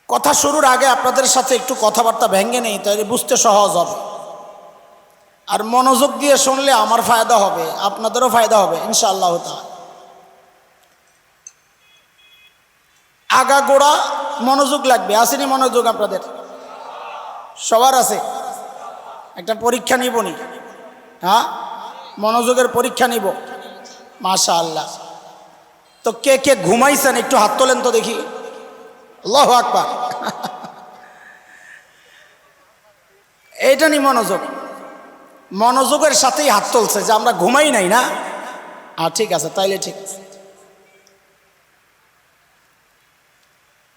কথা শুরুর আগে আপনাদের সাথে একটু কথাবার্তা ভেঙে নেই, তাহলে বুঝতে সহজ হবে। আর মনোযোগ দিয়ে শুনলে আমার ফায়দা হবে, আপনাদেরও ফায়দা হবে ইনশাআল্লাহ তাআলা। আগাগোড়া মনোযোগ লাগবে। আসেনি মনোযোগ আপনাদের? সবার আছে? একটা পরীক্ষা নিব নি? হ্যাঁ, মনোযোগের পরীক্ষা নিব। মাশাআল্লাহ। তো কে কে ঘুমাইছেন একটু হাত তোলেন তো দেখি। আল্লাহু আকবার। এইটা নি মনোযোগ। মনোযোগের সাথেই হাত তুলছে যে আমরা ঘুমাই নাই না। ঠিক আছে, তাইলে ঠিক আছে।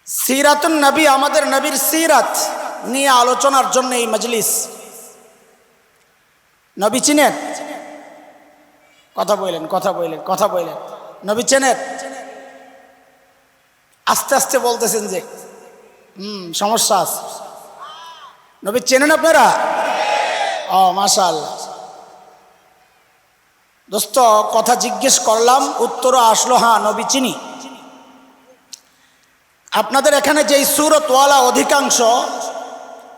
সিরাতুন নবী, আমাদের নবীর সিরাত নিয়ে আলোচনার জন্য এই মজলিস। নবী চিনেন? কথা বললেন, কথা বললেন, কথা বললেন। নবী চেনেন? আস্তে আস্তে বলতেছেন যে সমস্যা আছে। নবী চেনেন আপনারা? মাশাআল্লাহ। দোস্ত, কথা জিজ্ঞেস করলাম, উত্তরও আসলো হ্যাঁ নবী চিনি। আপনাদের এখানে যেই সূরতওয়ালা অধিকাংশ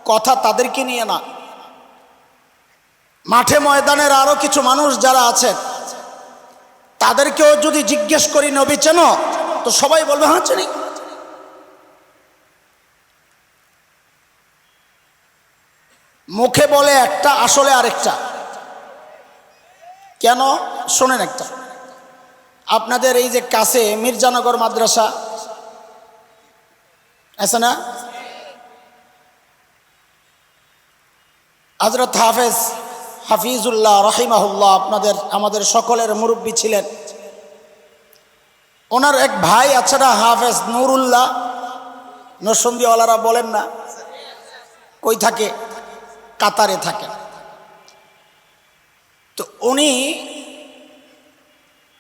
কথা তাদেরকে নিয়ে না, মাঠে ময়দানের আরো কিছু মানুষ যারা আছেন তাদেরকেও যদি জিজ্ঞেস করি নবী চেনো, তো সবাই বলবে হ্যাঁ চিনি। মুখে বলে একটা, আসলে আরেকটা। কেন? শোনেন একটা। আপনাদের এই যে কাছে মির্জানগর মাদ্রাসা আছে না? হযরত হাফিজুল্লাহ রহিমাহুল্লাহ আমাদের সকলের মুরব্বী ছিলেন। ওনার এক ভাই আছে না, হাফেজ নুরুল্লাহ, নরসিংদীওয়ালারা বলেন না? কই থাকে? কাতারে থাকে। তো উনি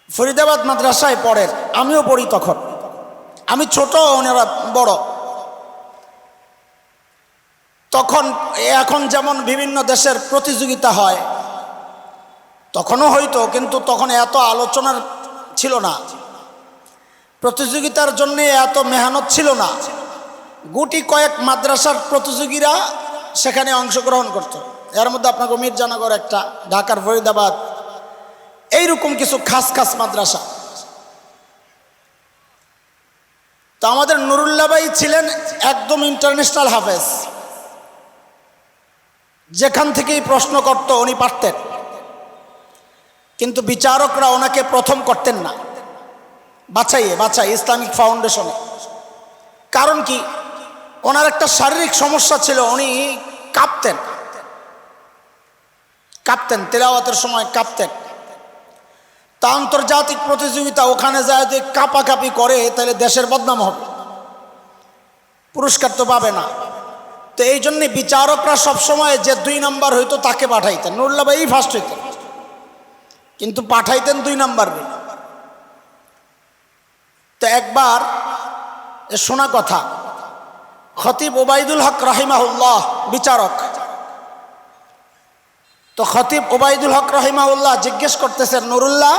ফরিদাবাদ মাদ্রাসায় পড়েন, আমিও পড়ি তখন। আমি ছোট, ওনারা বড়। তখন এখন যেমন বিভিন্ন দেশের প্রতিযোগিতা হয়, তখনও হয়তো, কিন্তু তখন এত আলোচনার ছিল না, প্রতিযোগিতার জন্য এত মেহনত ছিল না। গুটি কয়েক মাদ্রাসার প্রতিযোগীরা সেখানে অংশগ্রহণ করত। এর মধ্যে আপনাকে মির্জানগর একটা, ঢাকার ফরিদাবাদ, এইরকম কিছু খাস খাস মাদ্রাসা। তো আমাদের নুরুল্লাহ ভাই ছিলেন একদম ইন্টারন্যাশনাল হাফেজ। যেখান থেকেই প্রশ্ন করত উনি পারতেন, কিন্তু বিচারকরা ওনাকে প্রথম করতেন না, বাছাই ইসলামিক ফাউন্ডেশনে। কারণ কি? ওনার একটা শারীরিক সমস্যা ছিল, উনি কাঁপতেন, তেলাওয়াতের সময় কাঁপতেন। তা আন্তর্জাতিক প্রতিযোগিতা, ওখানে যায় যদি কাঁপাকাঁপি করে তাহলে দেশের বদনাম হবে, পুরস্কার তো পাবে না। তো এই জন্যে বিচারকরা সবসময় যে 2 নাম্বার হইতো তাকে পাঠাইতেন। নুরুল্লাহ ভাই ফার্স্ট হইতেন, কিন্তু পাঠাইতেন 2 নাম্বার। তো একবার শোনা কথা, খতিব ওবায়দুল হক রাহিমাহুল্লাহ বিচারক। তো খতিব ওবায়দুল হক রাহিমাহুল্লাহ জিজ্ঞেস করতেছেন, নুরুল্লাহ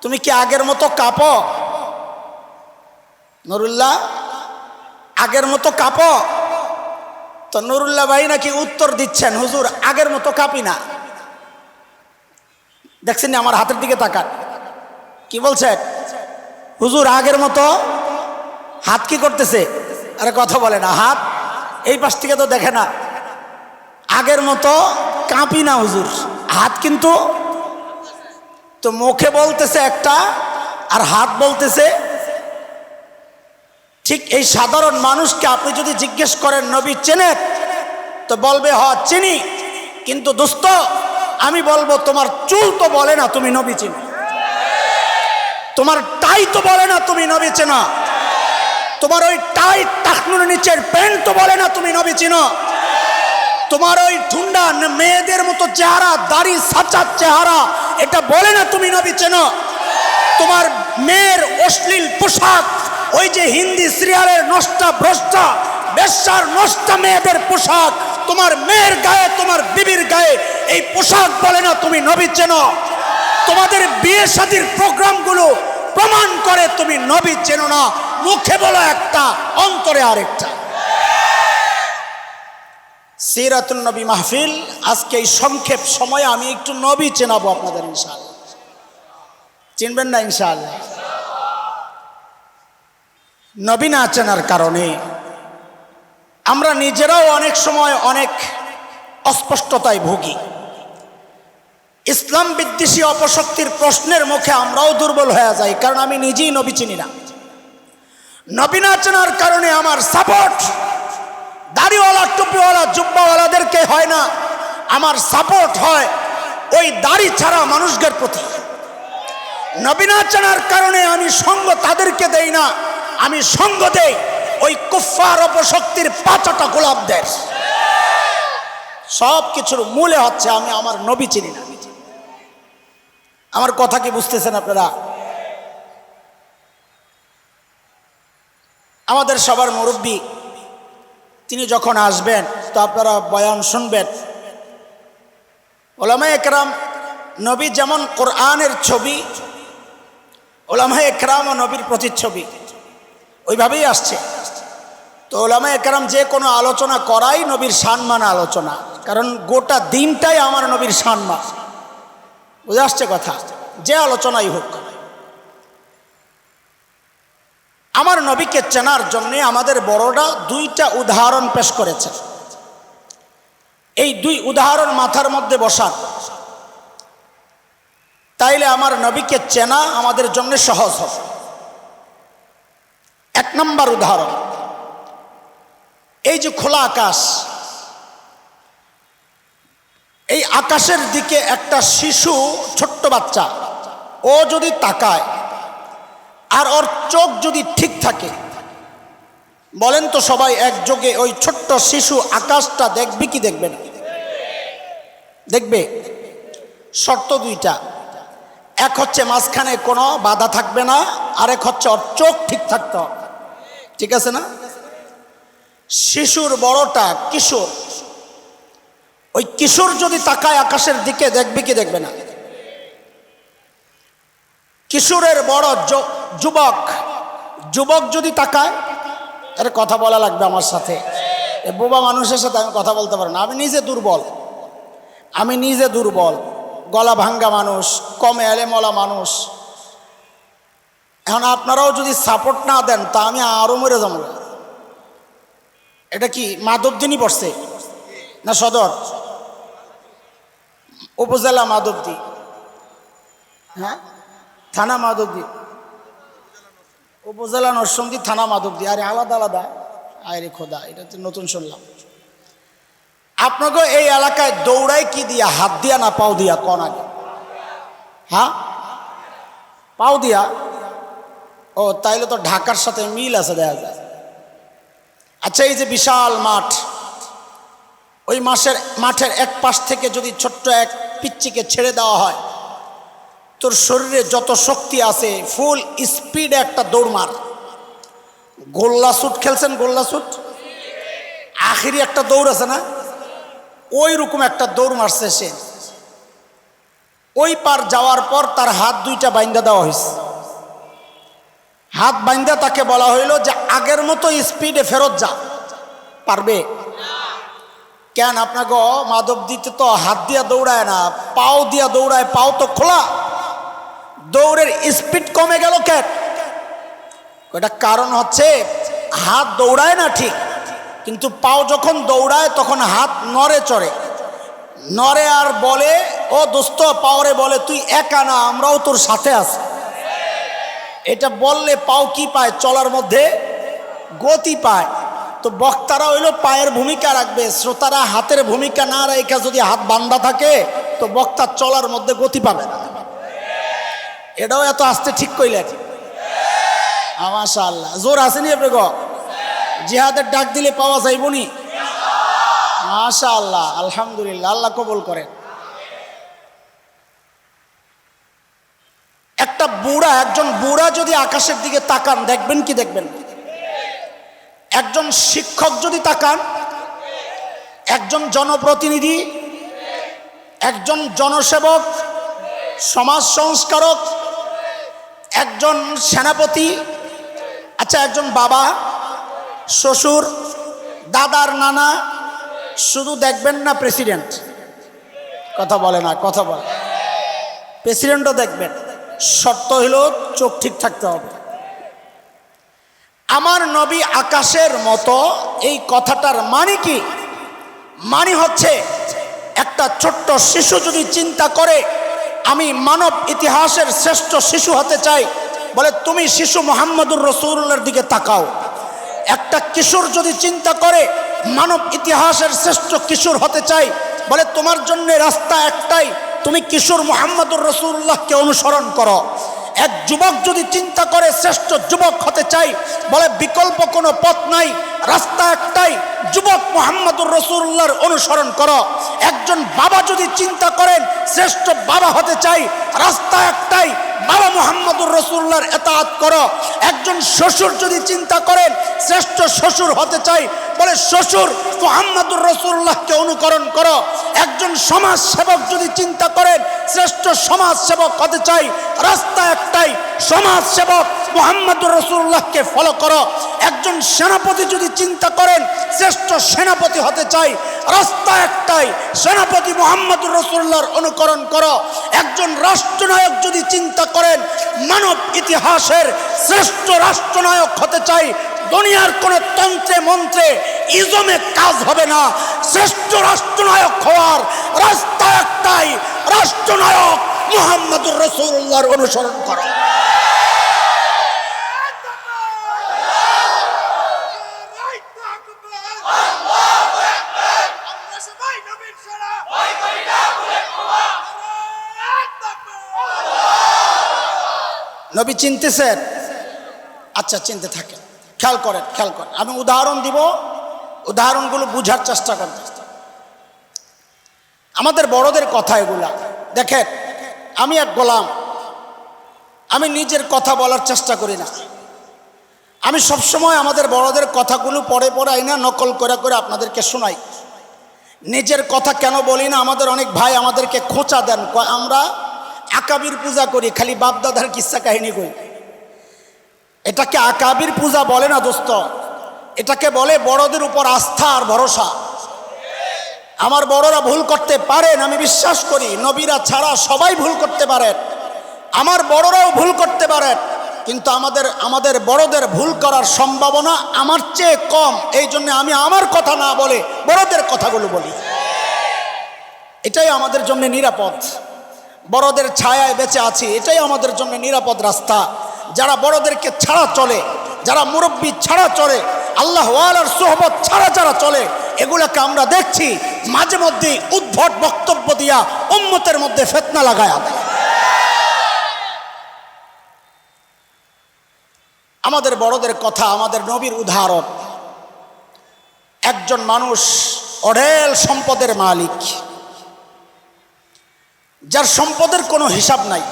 তুমি কি আগের মতো কাঁপো? নুরুল্লাহ আগের মতো কাঁপো? তো নুরুল্লাহ ভাই নাকি উত্তর দিচ্ছেন, হুজুর আগের মতো কাঁপি না। দেখছেন আমার হাতের দিকে তাকান, কি বলছেন? হুজুর আগের মতো। হাত কি করতেছে? আরে কথা বলে না, হাত এই পাশ থেকে তো দেখে না। আগের মতো কাঁপি না হুজুর, হাত কিন্তু। তো মুখে বলতেছে একটা, আর হাত বলতেছে। ঠিক এই সাধারণ মানুষকে আপনি যদি জিজ্ঞেস করেন নবী চেনেন, তো বলবে হ্যাঁ চিনি। কিন্তু দোস্ত, আমি বলবো তোমার চুল তো বলে না তুমি নবী চিনো, তোমার টাই তো বলে না তুমি নবী চেনো, তোমার ওই টাই টাকনুর নিচের প্যান্ট তো বলে না তুমি নবী চিনো, তোমার ওই ঠুন্ডা মেয়েদের মতো চেহারা, দাড়ি সাচার চেহারা, এটা বলে না তুমি নবী চেনো। তোমার মেয়ের অশ্লীল পোশাক, ওই যে হিন্দি সিরিয়ালের নষ্টা ভ্রষ্টা বেশ্যার নষ্টা মেয়েদের পোশাক, তোমার মেয়ের গায়ে, তোমার বিবির গায়ে এই পোশাক বলে না তুমি নবী চেনো। তোমাদের বিয়ে শাদীর প্রোগ্রামগুলো প্রমাণ করে তুমি নবী চেনো না। মুখে বলো একটা, অন্তরে আরেকটা। সিরাতুন নবী মাহফিল, আজকে এই সংক্ষেপ সময়ে আমি একটু নবী চেনাবো আপনাদের ইনশাআল্লাহ। চিনবেন না ইনশাআল্লাহ? নবী না চেনার কারণে আমরা নিজেরাও অনেক সময় অনেক অস্পষ্টতায় ভুগি। ইসলাম বিদ্বেষী অপশক্তির প্রশ্নের মুখে আমরাও দুর্বল হয়ে যাই, কারণ আমি নিজেই নবী চিনি না। নবী না চেনার কারণে আমার সাপোর্ট দাড়িওয়ালা, টুপিওয়ালা, জুব্বাওয়ালাদেরকে হয় না, আমার সাপোর্ট হয় ওই দাড়ি ছাড়া মানুষদের প্রতি। নবী না চেনার কারণে আমি সঙ্গ তাদেরকে দেই না, আমি সঙ্গ দেই ওই কুফফার অপশক্তির পাঁচটা গোলাপদের। সব কিছুর মূলে হচ্ছে আমি আমার নবী চিনি না। আমার কথা কি বুঝতেছেন আপনারা? আমাদের সবার মুরব্বী তিনি যখন আসবেন তো আপনারা বয়ান শুনবেন। ওলামায়ে কেরাম, নবী যেমন কোরআনের ছবি, ওলামায়ে কেরাম ও নবীর প্রতিচ্ছবি, ওইভাবেই আসছে। তো ওলামায়ে কেরাম যে কোনো আলোচনা করাই নবীর সম্মান আলোচনা, কারণ গোটা দিনটাই আমার নবীর সম্মান। বুঝে আসছে কথা? যে আলোচনাই হোক, আমার নবীকে চেনার জন্য আমাদের বড়রা দুইটা উদাহরণ পেশ করেছে। এই দুই উদাহরণ মাথার মধ্যে বসান, তাইলে আমার নবীকে চেনা আমাদের জন্য সহজ হবে। এক নম্বর উদাহরণ, এই যে খোলা আকাশ, এই আকাশের দিকে একটা শিশু, ছোট্ট বাচ্চা, ও যদি তাকায় আর ওর চোখ যদি ঠিক থাকে, বলেন তো সবাই একযোগে ওই ছোট্ট শিশু আকাশটা দেখবে কি দেখবে না? দেখবে। শর্ত দুইটা, এক হচ্ছে মাঝখানে কোনো বাধা থাকবে না, আরেক হচ্ছে ওর চোখ ঠিক থাকতে হবে। ঠিক আছে না? শিশুর বড়টা কিশোর, ওই কিশোর যদি তাকায় আকাশের দিকে দেখবে কি দেখবে না? কিশোরের বড় যুবক, যুবক যদি তাকায়, আরে কথা বলা লাগবে আমার সাথে, বোবা মানুষের সাথে আমি কথা বলতে পারি না। আমি নিজে দুর্বল, গলা ভাঙ্গা মানুষ, কমে এলেমলা মানুষ। এখন আপনারাও যদি সাপোর্ট না দেন তা আমি আরো মরে যাবো। এটা কি মাধবদিনই পড়ছে না সদর? উপজেলা মাধবদী, হ্যাঁ, থানা মাধবদী, উপজেলা নরসিংদী, থানা মাধবদী। আরে আলাদা আলাদা, আরে খোদা, এটা তো নতুন শুনলাম। আপনাকে এই এলাকায় দৌড়ায় কি দিয়া, হাত দিয়া না পাও দিয়া? কোন আগে? হ্যাঁ, পাও দিয়া। ও তাইলে তো ঢাকার সাথে মিল আছে দেখা যায়। আচ্ছা, এই যে বিশাল মাঠ, ওই মাঠের এক পাশ থেকে যদি ছোট্ট এক পিচ্চিকে ছেড়ে দেওয়া হয়, তোর শরীরে যত শক্তি আছে ফুল স্পিডে একটা দৌড় মার। গোল্লা শুট খেলছেন? গোল্লা শুট আখেরি একটা দৌড় আছে না, ওই রকম একটা দৌড় মারছে সে। ওই পার যাওয়ার পর তার হাত দুইটা বাইন্ধা দেওয়া হয়েছে। হাত বাইন্ধা তাকে বলা হইল যে আগের মতো স্পিডে ফেরত যা। পারবে? কেন? আপনাকে মাধবদীতে তো হাত দিয়া দৌড়ায় না, পাও দিয়া দৌড়ায়। পাও তো খোলা, দৌড়ের স্পিড কমে গেল কেন? ওটা কারণ হচ্ছে হাত দৌড়ায় না ঠিক, কিন্তু পাও যখন দৌড়ায় তখন হাত নড়ে চড়ে, নড়ে আর বলে, ও দোস্ত, পাওরে বলে তুই একা না, আমরাও তোর সাথে আছি। এটা বললে পাও কি পায়? চলার মধ্যে গতি পায়। তো বক্তারা হইল পায়ের ভূমিকা রাখবে, শ্রোতারা হাতের ভূমিকা না রেখে যদি হাত বান্ধা থাকে তো বক্তার চলার মধ্যে গতি পাবে না। এটাও এত আস্তে ঠিক কইলেন? মাশাআল্লাহ, জোর আসেনি আপনি গো? জিহাদের ডাক দিলে পাওয়া যাইবনি? মাশাআল্লাহ, আলহামদুলিল্লাহ, আল্লাহ কবুল করেন। একজন বুড়া যদি আকাশের দিকে তাকান, দেখবেন কি দেখবেন? একজন শিক্ষক যদি তাকান, একজন জনপ্রতিনিধি, একজন জনসেবক, সমাজ সংস্কারক, একজন সেনাপতি, আচ্ছা আচ্ছা, একজন বাবা, শ্বশুর, দাদার নানা, শুধু দেখবেন না প্রেসিডেন্ট? কথা বলে না, কথা বলে। প্রেসিডেন্টও দেখবেন, শর্ত হইল চোখ ঠিক থাকতে হবে। আমার নবী আকাশের মতো, এই কথাটার মানে কি? মানে হচ্ছে একটা ছোট্ট শিশু যদি চিন্তা করে আমি মানব ইতিহাসের শ্রেষ্ঠ শিশু হতে চাই, বলে তুমি শিশু মুহাম্মদুর রাসূলুল্লাহর দিকে তাকাও। একটা কিশোর যদি চিন্তা করে মানব ইতিহাসের শ্রেষ্ঠ কিশোর হতে চাই, বলে তোমার জন্য রাস্তা একটাই, তুমি কিশোর মুহাম্মদুর রাসূলুল্লাহকে অনুসরণ করো। এক যুবক যদি চিন্তা করে শ্রেষ্ঠ যুবক হতে চাই, বলে বিকল্প কোনো পথ নাই, রাস্তা একটাই, যুবক মুহাম্মদুর রাসূলুল্লাহর অনুসরণ করো। একজন বাবা যদি চিন্তা করেন শ্রেষ্ঠ বাবা হতে চাই, রাস্তা একটাই, বাবা মুহাম্মদুর রাসূলুল্লাহর ইতাআত করো। একজন শ্বশুর যদি চিন্তা করেন শ্রেষ্ঠ শ্বশুর হতে চাই, বলে শ্বশুর মুহাম্মদুর রাসূলুল্লাহকে অনুকরণ করো। একজন সমাজ সেবক যদি চিন্তা করেন শ্রেষ্ঠ সমাজ সেবক হতে চাই, রাস্তা একটাই, সমাজ সেবক মুহাম্মদুর রাসূলুল্লাহকে ফলো করো। একজন সেনাপতি যদি চিন্তা করেন শ্রেষ্ঠ সেনাপতি হতে চাই, রাস্তা একটাই, সেনাপতি মুহাম্মদুর রাসূলুল্লাহর অনুকরণ করো। একজন রাষ্ট্রনায়ক যদি চিন্তা করেন মানব ইতিহাসের শ্রেষ্ঠ রাষ্ট্রনায়ক হতে চাই, দুনিয়ার কোন তন্ত্রে মন্ত্রে ইজমে কাজ হবে না, শ্রেষ্ঠ রাষ্ট্রনায়ক হওয়ার রাস্তা একটাই, রাষ্ট্রনায়ক মুহাম্মদুর রাসূলুল্লাহর অনুসরণ করো। নবী চিনতেছেন? আচ্ছা, চিনতে থাকেন, খেয়াল করেন, খেয়াল করেন। আমি উদাহরণ দিব, উদাহরণগুলো বুঝার চেষ্টা করেন। আমাদের বড়দের কথা এগুলা। দেখেন, আমি এক গোলাম, আমি নিজের কথা বলার চেষ্টা করি না। আমি সবসময় আমাদের বড়দের কথাগুলো পড়ে পড়ে আইনা নকল করে করে আপনাদেরকে শোনাই। নিজের কথা কেন বলি না? আমাদের অনেক ভাই আমাদেরকে খোঁচা দেন, আমরা আকাবির পূজা করি, খালি বাপ দাদার কিস্সা কাহিনী করি। এটাকে আকাবির পূজা বলে না দোস্ত, এটাকে বলে বড়দের উপর আস্থা আর ভরসা। আমার বড়রা ভুল করতে পারেন, আমি বিশ্বাস করি, নবীরা ছাড়া সবাই ভুল করতে পারেন, আমার বড়রাও ভুল করতে পারেন, কিন্তু আমাদের বড়দের ভুল করার সম্ভাবনা আমার চেয়ে কম। এই জন্য আমি আমার কথা না বলে বড়দের কথাগুলো বলি। এটাই আমাদের জন্য নিরাপদ। বড়দের ছায়ায় বেঁচে আছি, এটাই আমাদের জন্য নিরাপদ রাস্তা। যারা বড়দেরকে ছাড়া চলে, যারা মুরব্বী ছাড়া চলে, আল্লাহ ওয়ালার সোহবত ছাড়া যারা চলে, এগুলাকে আমরা দেখছি মাঝে মধ্যে উদ্ভট বক্তব্য দিয়া উম্মতের মধ্যে ফিতনা লাগায় দেয়। আমাদের বড়দের কথা, আমাদের নবীর উদাহরণ। একজন মানুষ অঢেল সম্পদের মালিক, যার সম্পদের কোনো হিসাব নাই,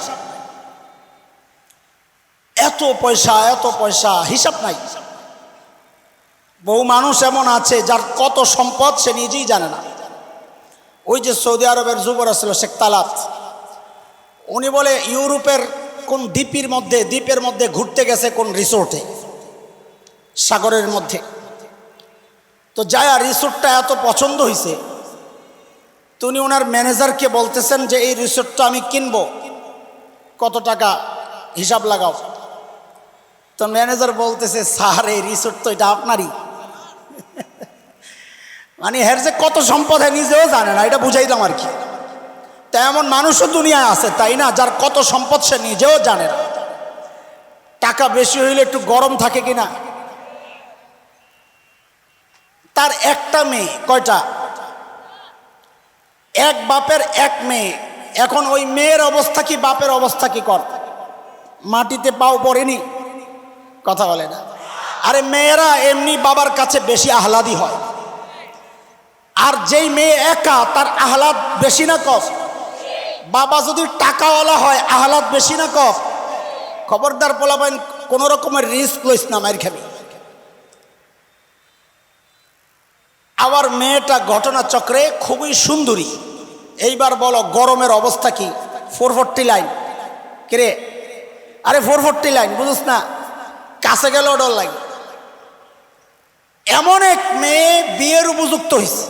এত পয়সা এত পয়সা, হিসাব নাই। বহু মানুষ এমন আছে যার কত সম্পদ সে নিজেই জানে না। ওই যে সৌদি আরবের যুবরাজ ছিল শেখ তালাত, উনি বলে ইউরোপের কোন দ্বীপের মধ্যে ঘুরতে গেছে, কোন রিসোর্টে, সাগরের মধ্যে। তো যায় রিসোর্টটা এত পছন্দ হয়েছে, তো উনি ওনার ম্যানেজারকে বলতেছেন যে এই রিসোর্টটা আমি কিনবো, কত টাকা হিসাব লাগাও। তো ম্যানেজার বলতেছে, স্যার এই রিসোর্ট তো এটা আপনারই। মানে হের যে কত সম্পদ হয় নিজেও জানে না, এটা বুঝাইলাম আর কি। তা এমন মানুষও দুনিয়ায় আছে, তাই না, যার কত সম্পদ সে নিজেও জানে না। টাকা বেশি হইলে একটু গরম থাকে কিনা। তার একটা মেয়ে, কয়টা? এক বাপের এক মেয়ে। এখন ওই মেয়ের অবস্থা কি, বাপের অবস্থা কি? কর মাটিতে পাও পড়েনি, কথা বলে না। আরে মেয়েরা এমনি বাবার কাছে বেশি আহ্লাদি হয়, আর যেই মেয়ে একা তার আহ্লাদ বেশি না কম? বাবা যদি টাকাওয়ালা হয় আহ্লাদ বেশি না কম? খবরদার পোলাবেন, কোন রকমের রিস্ক লইস না, মায়ের খাবি। আবার মেয়েটা ঘটনা চক্রে খুবই সুন্দরী। এইবার বলো গরমের অবস্থা কি? 440 লাইন। কে রে? আরে 440 লাইন বুঝছ না? কাছে গেলেও ডর লাগে। এমন এক মেয়ে বিয়ের উপযুক্ত হয়েছে,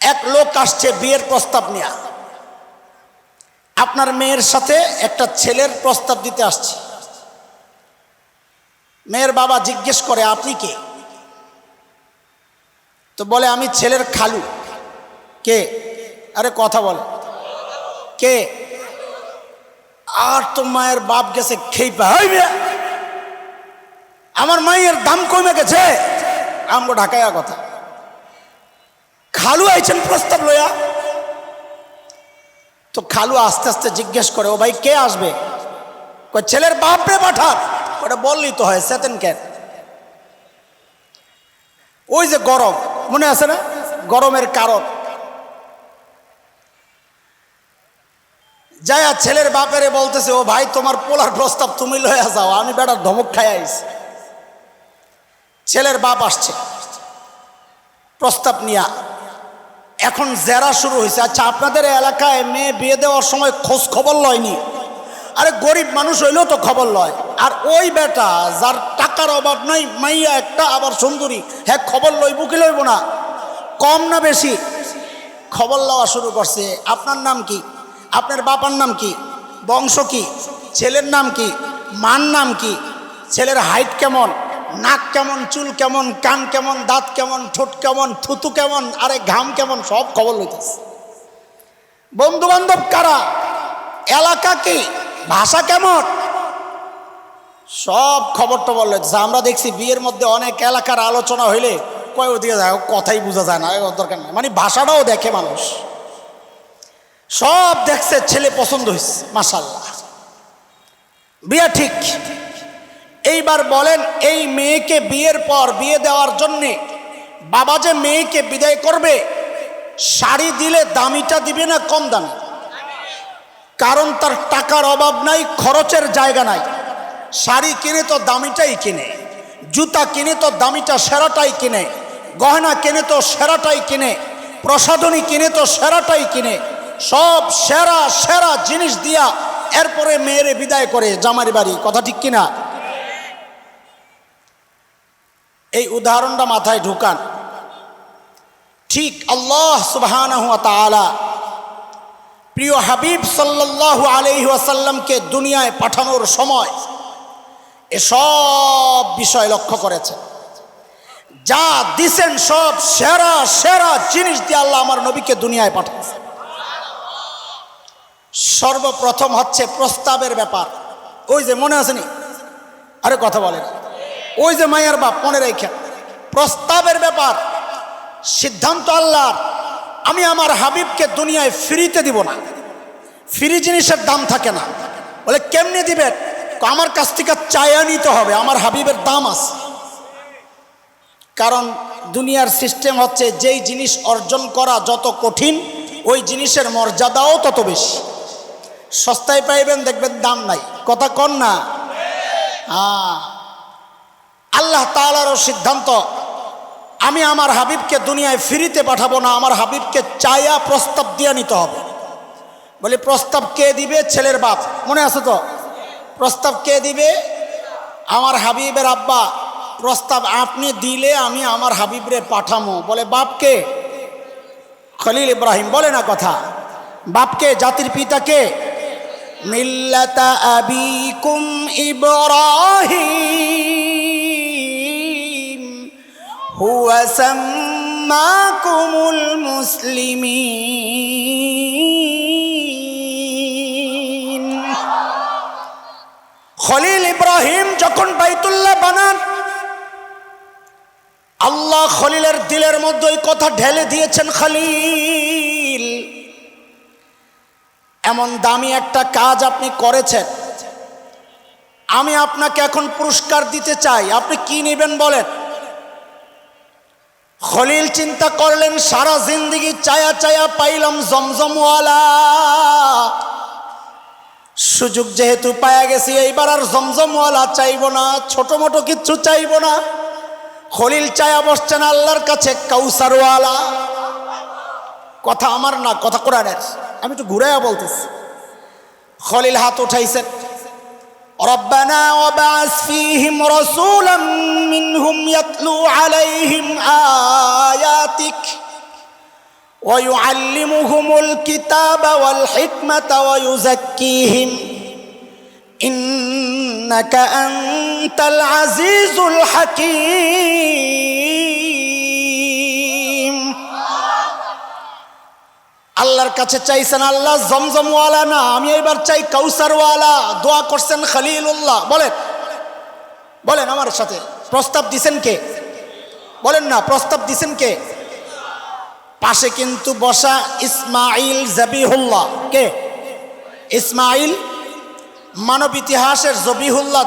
এক লোক আসছে বিয়ের প্রস্তাব নিয়ে, আপনার মেয়ের সাথে একটা ছেলের প্রস্তাব দিতে আসছে। মেয়ের বাবা জিজ্ঞেস করে আপনি কে? তো বলে আমি ছেলের খালু। কে? আরে কথা বলে কে? আর তো মায়ের বাপ গেছে খেই পাইবে, আমার মায়ের দাম কমে গেছে। আমগো ঢাকায়া কথা, খালু আইছেন প্রস্তাব লইয়া। তো খালু আস্তে আস্তে জিজ্ঞেস করে ও ভাই কে আসবে? কই ছেলের বাপ রে পাঠা। ওটা বললি তো হয়, সেতেন কেন? ওই যে গরম, মনে আছে না গরমের কারণ। যায়া ছেলের বাপেরে বলতেছে ও ভাই তোমার পোলার প্রস্তাব তুমি লইয়া যাও, আমি বেটার ধমক খাই আইছি। ছেলের বাপ আসছে প্রস্তাব নিয়া। এখন জেরা শুরু হয়েছে। আচ্ছা আপনাদের এলাকায় মেয়ে বিয়ে দেওয়ার সময় খোঁজ খবর লয়নি? আরে গরিব মানুষ হইলেও তো খবর লয়। আর ওই বেটা যার টাকার অভাব নাই, মাইয়া একটা আবার সুন্দরী, হ্যাঁ খবর লইব কি লইব না? কম না বেশি? খবর লওয়া শুরু করছে। আপনার নাম কি? আপনার বাবার নাম কি? বংশ কি? ছেলের নাম কি? মার নাম কি? ছেলের হাইট কেমন? নাক কেমন? চুল কেমন? কান কেমন? দাঁত কেমন? ঠোঁট কেমন? থুতু কেমন? আরে ঘাম কেমন? সব খবর লইতেছে। বন্ধু বান্ধব কারা? এলাকা কি? ভাষা কেমন? সব খবর টবর লইতেছে। আমরা দেখছি বিয়ের মধ্যে অনেক এলাকার আলোচনা হইলে কয় ওদিকে যায়, কথাই বোঝা যায় না, দরকার নেই, মানে ভাষাটাও দেখে মানুষ। সব দেখছে, ছেলে পছন্দ হয়েছে, মাশাআল্লাহ বিয়ে ঠিক। এইবার বলেন এই মেয়েকে বিয়ের পর বিয়ে দেওয়ার জন্যে বাবা যে মেয়েকে বিদায় করবে, শাড়ি দিলে দামিটা দিবে না কম দামি? কারণ তার টাকার অভাব নাই, খরচের জায়গা নাই। শাড়ি কিনে তো দামিটাই কিনে, জুতা কিনে তো দামিটা সেরাটাই কিনে, গহনা কিনে তো সেরাটাই কিনে, প্রসাধনী কিনে তো সেরাটাই কিনে, সব সেরা সেরা জিনিস দিয়া এরপরে মেয়েরে বিদায় করে জামার বাড়ি। কথা ঠিক কিনা? এই উদাহরণটা মাথায় ঢুকান। ঠিক আল্লাহ সুবহানাহু ওয়া তাআলা প্রিয় হাবিব সাল্লাল্লাহু আলাইহি ওয়াসাল্লামকে দুনিয়ায় পাঠানোর সময় এসব বিষয় লক্ষ্য করেছেন। যা দিছেন সব সেরা সেরা জিনিস দিয়ে আল্লাহ আমার নবীকে দুনিয়ায় পাঠাচ্ছে। সর্বপ্রথম হচ্ছে প্রস্তাবের ব্যাপার। ওই যে মনে আসেনি? আরে কথা বলেন, ওই যে মায়ের বাপ মনে রেখে প্রস্তাবের ব্যাপার সিদ্ধান্ত আল্লাহর। আমি আমার হাবিবকে দুনিয়ায় ফ্রিতে দিব না, ফ্রি জিনিসের দাম থাকে না। বলে কেমনে দিবেন? আমার কাছ থেকে চায়া নিতে হবে, আমার হাবিবের দাম আছে। কারণ দুনিয়ার সিস্টেম হচ্ছে যেই জিনিস অর্জন করা যত কঠিন, ওই জিনিসের মর্যাদাও তত বেশি। সস্তায় পাইবেন, দেখবেন দাম নাই। কথা কন না? হ্যাঁ, আল্লাহ তাআলারও সিদ্ধান্ত আমি আমার হাবিবকে দুনিয়ায় ফ্রিতে পাঠাবো না, আমার হাবিবকে চায়া প্রস্তাব দিয়ে নিতে হবে। বলে প্রস্তাব কে দিবে? ছেলের বাপ। মনে আছে তো? প্রস্তাব কে দিবে? আমার হাবিবের আব্বা। প্রস্তাব আপনি দিলে আমি আমার হাবিবরে পাঠামো। বলে বাপকে? খলিল ইব্রাহিম। বলে না কথা? বাপকে? জাতির পিতাকে? মিল্লাতা আবিকুম ইব্রাহিম হুয়া সাম্মাকুমুল মুসলিমিন। খলিল ইব্রাহিম যখন বাইতুল্লাহ বানান, আল্লাহ খলিলের দিলের মধ্যে ওই কথা ঢেলে দিয়েছেন, খলিল এমন দামি একটা কাজ আপনি করেছেন, আমি আপনাকে এখন পুরস্কার দিতে চাই, আপনি কি নেবেন বলেন? খলিল চিন্তা করলেন সারা জিন্দেগি চায়া চায়া পাইলাম জমজমওয়ালা, সুযোগ যেহেতু পায়া গেছি এইবার আর জমজমওয়ালা চাইব না, ছোট মোটো কিচ্ছু চাইব না। খলিল চায়া বসছেন আল্লাহর কাছে কাউসারওয়ালা। কথা আমার না, কথা কোরআনের। আমি একটু ঘুরাইয়া বলতেছি। খলিল হাত উঠাইছেন, ربنا وبعث فيهم رسولا منهم يتلو عليهم آياتك ويعلمهم الكتاب والحكمة ويزكيهم إنك أنت العزيز الحكيم আল্লাহর কাছে চাইছেন আল্লাহ জমজমওয়ালা না, আমি এবার চাই কাউসারওয়ালা। দোয়া করছেন খলিলুল্লাহ। বলেন বলেন আমার সাথে, প্রস্তাব দিছেন কে? বলেন না, প্রস্তাব দিছেন কে? পাশে কিন্তু বসা ইসমাইল জবিহুল্লাহ। কে? ইসমাইল। মানব ইতিহাসের জবিহুল্লাহ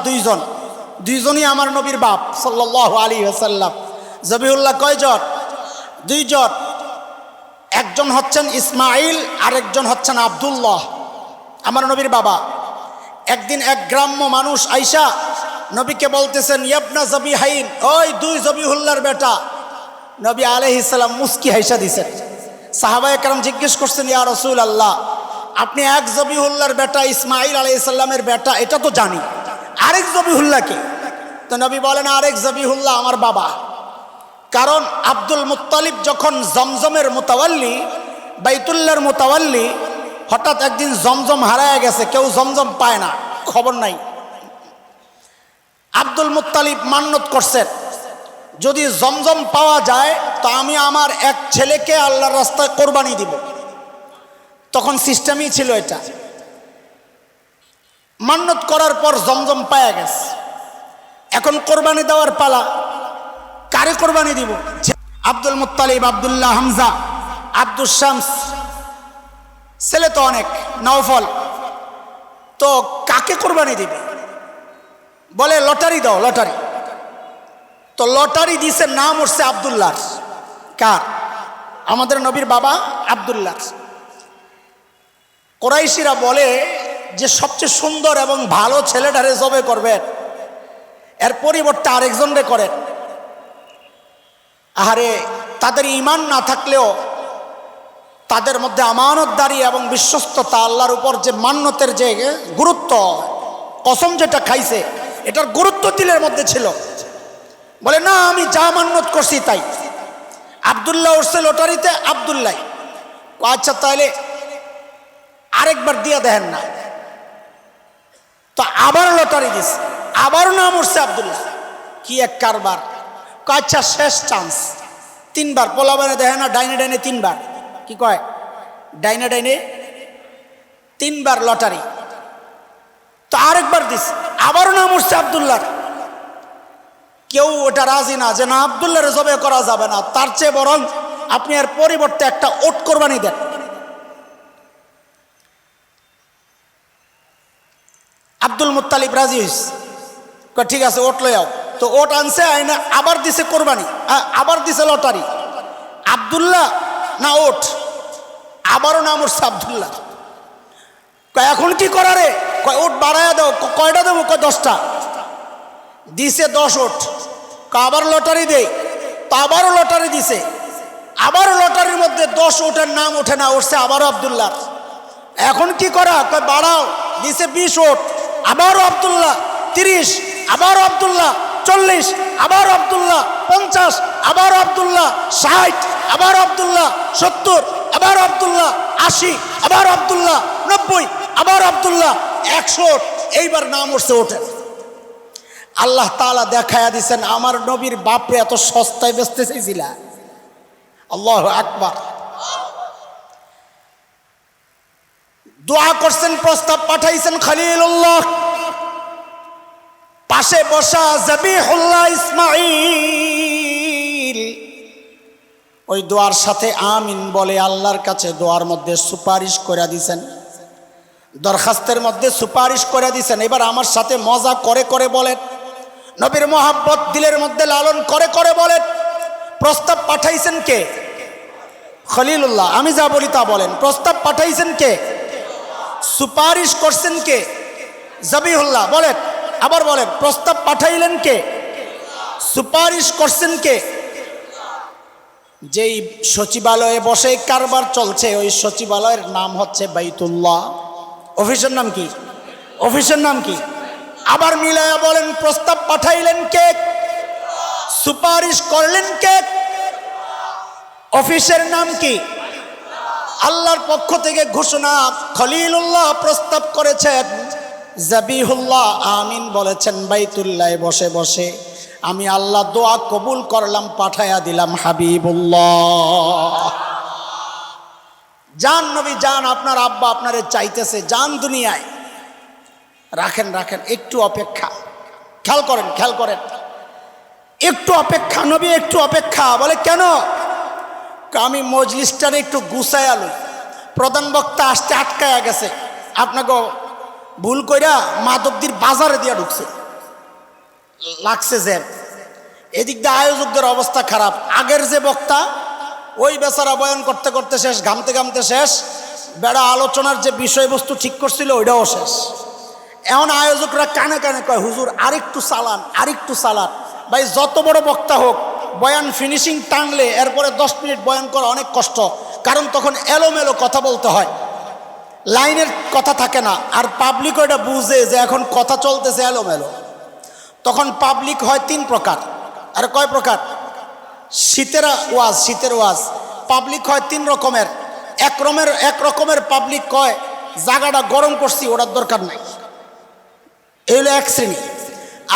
দুইজনই আমার নবীর বাপ সাল্লাল্লাহু আলাইহি ওয়াসাল্লাম। জবিহুল্লাহ কয়জন? দুইজন। একজন হচ্ছেন ইসমাইল, আরেকজন হচ্ছেন আব্দুল্লাহ, আমার নবীর বাবা। একদিন এক গ্রাম্য মানুষ আইসা নবীকে বলতেছেন, ইয়াবনা জবিহাইন, ওই দুই জবিহুল্লাহর বেটা। নবী আলাইহিস সালাম মুস্কি হাইসা দিছেন। সাহাবায়ে কেরাম জিজ্ঞেস করছেন, ইয়া রাসূলুল্লাহ, আপনি এক জবিহুল্লাহর বেটা ইসমাইল আলাইহিস সালামের বেটা, এটা তো জানি, আরেক জবিহুল্লাহ কে? তো নবী বলেন, আরেক জবিহুল্লাহ আমার বাবা। কারণ আব্দুল মুত্তালিব যখন জমজমের মুতাওয়াল্লি, বাইতুল্লাহর মুতাওয়াল্লি, হঠাৎ একদিন জমজম হারায় গেছে, কেউ জমজম পায় না, খবর নাই। আব্দুল মুত্তালিব মান্নত করছেন, যদি জমজম পাওয়া যায় তো আমি আমার এক ছেলেকে আল্লাহর রাস্তায় কোরবানি দিব। তখন সিস্টেমই ছিল এটা। মান্নত করার পর জমজম পাওয়া গেছে, এখন কোরবানি দেওয়ার পালা। কারে কোরবানি দিব? আব্দুল মুত্তালিব, আব্দুল্লাহ, হামজা, আব্দুল শামস, ছেলে তো অনেক, নওফল। তো কাকে কোরবানি দিবে? বলে লটারি দাও, লটারি। তো লটারি দিছে, নাম উঠছে আব্দুল্লাহ। কার? আমাদের নবীর বাবা আব্দুল্লাহ। কোরাইশিরা বলে যে সবচেয়ে সুন্দর এবং ভালো ছেলেটারে জবে করবেন, এর পরিবর্তে আরেকজনরে করেন। আহারে, তাদের ঈমান না থাকলেও তাদের মধ্যে আমানতদারি এবং বিশ্বস্ততা, আল্লাহর উপর যে মান্যতের যে গুরুত্ব, কসম যেটা খাইছে, এটার গুরুত্ব দিলের মধ্যে ছিল। বলে না, আমি যা মান্যত করছি তাই। আব্দুল্লাহ উঠছে লটারিতে, আব্দুল্লাহ। আচ্ছা তাহলে আরেকবার দিয়া দেখেন না। তো আবার লটারি দিছে, আবারও নাম উঠছে আব্দুল্লাহ। কি এক কারবার! আচ্ছা শেষ চান্স, তিনবার। পোলাবানে দেখে না, ডাইনে ডাইনে তিনবার। কি কয়? ডাইনে ডাইনে তিনবার লটারি। তো আরেকবার দিস, আবারও নাম উঠছে আব্দুল্লাহ। কেউ ওটা রাজি না, যে না, আব্দুল্লাহরে জবে করা যাবে না, তার চেয়ে বরং আপনি এর পরিবর্তে একটা ওট কোরবানি দেন। আব্দুল মুত্তালিব রাজি হইছে, ঠিক আছে ওট লই আও। তো ওট আনছে, আইনা আবার দিছে কোরবানি, আবার দিছে লটারি। আব্দুল্লাহ না ওট, আবারও নাম উঠছে আব্দুল্লাহ। এখন কি করা রে? ওট বাড়াইয়া দাও। কয়টা দেবো? 10টা। দিছে 10 ওট। আবার লটারি দেই, তো আবারও লটারি দিছে, আবারও লটারির মধ্যে 10 ওটের নাম ওঠে না, উঠছে আবারও আব্দুল্লাহ। এখন কি করা? বাড়াও। দিছে 20 ওট, আবারও আব্দুল্লাহ। 30, আবারও আব্দুল্লাহ। 40, আবারও আব্দুল্লাহ। 50, আবারও আব্দুল্লাহ। 60, আবারও আব্দুল্লাহ। 70, আবারও আব্দুল্লাহ। 80, আবারও আব্দুল্লাহ। 90, আবারও আব্দুল্লাহ। 100 ওট। এইবার নাম উঠছে ওঠেন। আল্লাহ তাআলা দেখায়া দিছেন, আমার নবীর বাপরে এত সস্তায় বেচতে চাইছিলা। আল্লাহু আকবার। দোয়া করছেন, প্রস্তাব পাঠাইছেন খলিলুল্লাহ। পাশে বসা জবিহুল্লাহ ইসমাইল ওই দোয়ার সাথে আমিন বলে আল্লাহর কাছে দোয়ার মধ্যে সুপারিশ করে দিছেন, দরখাস্তের মধ্যে সুপারিশ করে দিছেন। এবার আমার সাথে মজা করে করে বলেন, নবীর মোহাব্বত দিলের মধ্যে লালন করে করে বলেন, প্রস্তাব পাঠাইছেন কে? খলিলুল্লাহ। আমি যা বলি তা বলেন। প্রস্তাব পাঠাইছেন কে? সুপারিশ করছেন কে? জবিহুল্লাহ। বলেন, আবার বলেন, প্রস্তাব পাঠাইলেন কে? সুপারিশ করছেন কে? যেই সচিবালয়ে বসে কারবার চলছে, ওই সচিবালয়ের নাম হচ্ছে বাইতুল্লাহ। অফিসের নাম কি? অফিসের নাম কি? আবার মিলায়া বলেন, প্রস্তাব পাঠাইলেন কে? সুপারিশ করলেন কে? অফিসের নাম কি? আল্লাহর পক্ষ থেকে ঘোষণা, খলিলুল্লাহ প্রস্তাব করেছেন, জাবিহুল্লাহ আমিন বলেছেন বাইতুল্লাহ বসে বসে, আমি আল্লাহ দোয়া কবুল করলাম, পাঠায়া দিলাম হাবিবুল্লাহ। যান নবী যান, আপনার আব্বা আপনারে চাইতেছে, যান দুনিয়ায়। রাখেন রাখেন, একটু অপেক্ষা, খেয়াল করেন খেয়াল করেন, একটু অপেক্ষা। নবী একটু অপেক্ষা, বলে কেন? আমি মজলিসটারে একটু গুছায় আলু, প্রধান বক্তা আসতে আটকায়া গেছে, আপনাকে ভুল কইরা মাধবদীর বাজারে দিয়া ঢুকছে, লাগছে জ্যাম। এদিক দিয়ে আয়োজকদের অবস্থা খারাপ। আগের যে বক্তা, ওই বেচারা বয়ান করতে করতে শেষ, ঘামতে ঘামতে শেষ, বেড়া আলোচনার যে বিষয়বস্তু ঠিক করছিল ওইটাও শেষ। এখন আয়োজকরা কানে কানে কয়, হুজুর আরেকটু চালান, আরেকটু চালান। ভাই যত বড় বক্তা হোক, বয়ান ফিনিশিং টানলে এরপরে 10 মিনিট বয়ান করা অনেক কষ্ট, কারণ তখন এলোমেলো কথা বলতে হয়, লাইনের কথা থাকে না। আর পাবলিক ওইটা বুঝে যে এখন কথা চলতেছে এলোমেলো। তখন পাবলিক হয় 3 প্রকার। আর কয় প্রকার? শীতের ওয়াজ পাবলিক হয় 3 রকমের। এক রকমের পাবলিক কয়, জায়গাটা গরম করছি, ওটার দরকার নাই, এই হলো এক শ্রেণী।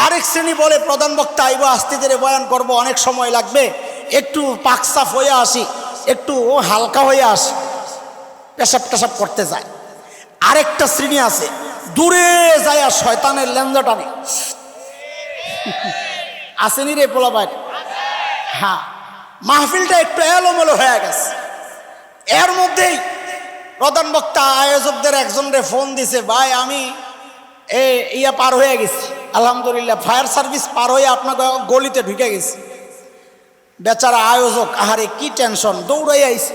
আরেক শ্রেণী বলে, প্রধান বক্তা আইব, আস্তে ধীরে বয়ান করব, অনেক সময় লাগবে, একটু পাকসাফ হয়ে আসি, একটু হালকা হয়ে আসি, পেশাব টেশাব করতে যায়। আরেকটা শ্রেণী আছে, দূরে যায় আর শয়তানের লেঞ্জা টানে। আসেনি রে পোলা ভাই? হ্যাঁ, মাহফিলটা একটু এলোমেলো হয়ে গেছে। এর মধ্যেই প্রধান বক্তা আয়োজকদের একজনরে ফোন দিছে, ভাই আমি ইয়া পার হয়ে গেছি, আলহামদুলিল্লাহ ফায়ার সার্ভিস পার হয়ে আপনাকে গলিতে ঢুকে গেছি। বেচারা আয়োজক, আহারে কি টেনশন, দৌড়াই আইছে।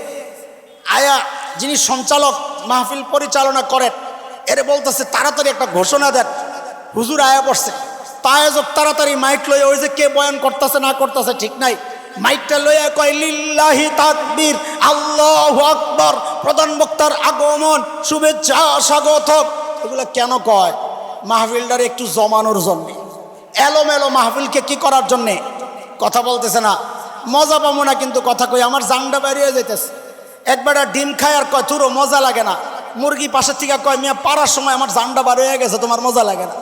আয়া যিনি সঞ্চালক মাহফিল পরিচালনা করেন, এরে বলতেছে তাড়াতাড়ি একটা ঘোষণা দেন, হুজুর আয়া পড়ছে। তা আয়োজক তাড়াতাড়ি মাইক লইয়া, ওই যে কে বয়ান করতেছে না করতেছে ঠিক নাই, মাইকটা লইয়া কয়, লিল্লাহি তাকবীর, আল্লাহু আকবার, প্রধান বক্তার আগমন, শুভেচ্ছা, স্বাগত। এগুলো কেন কয়? মাহফিলটার একটু জমানোর জন্যে। এলোমেলো মাহফিলকে কি করার জন্যে? কথা বলতেছে না, মজা পাবো না, কিন্তু কথা কই আমার জাংটা বেরিয়ে যাইতেছে। একবার ডিম খায় আর কয়, তোরও মজা লাগে না। মুরগি পাশের থেকে কয়, মিয়া পারার সময় আমার জাংটা বার হয়ে গেছে, তোমার মজা লাগে না।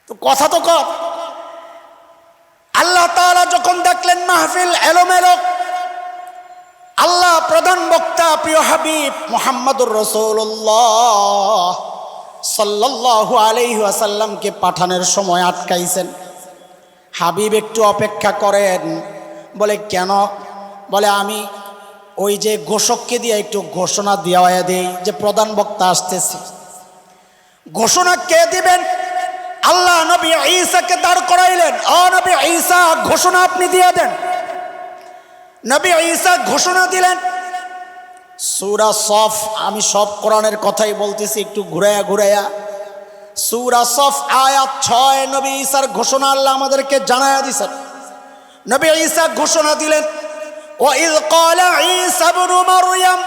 তো কথা তো কর। আল্লাহ তাআলা যখন দেখলেন মাহফিল এলোমেলো, আল্লাহ প্রধান বক্তা প্রিয় হাবিব মুহাম্মদুর রাসূলুল্লাহ সাল্লাল্লাহু আলাইহি ওয়াসাল্লামকে পাঠানোর সময় আটকাইছেন। হাবিব একটু অপেক্ষা করেন। বলে কেন? বলে আমি ওই যে ঘোষককে দিয়ে একটু ঘোষণা দেওয়া দেই যে প্রধান বক্তা আসতেছে। ঘোষণা কে দিবেন? আল্লাহ নবী ঈসাকে দাঁড় করাইলেন, ও নবী ঈসা ঘোষণা আপনি দিয়ে দেন। নবী ঈসা ঘোষণা দিলেন। সূরা সফ, আমি সব কোরআনের কথাই বলতেছি, একটু ঘুরাইয়া ঘুরাইয়া। সূরা সফ আয়াত 6, নবী ঈসার ঘোষণা আল্লাহ আমাদেরকে জানায়া দিয়েছেন। নবী ঈসা ঘোষণা দিলেন, ওয়াইয ক্বালা ঈসা ইবনু মারইয়াম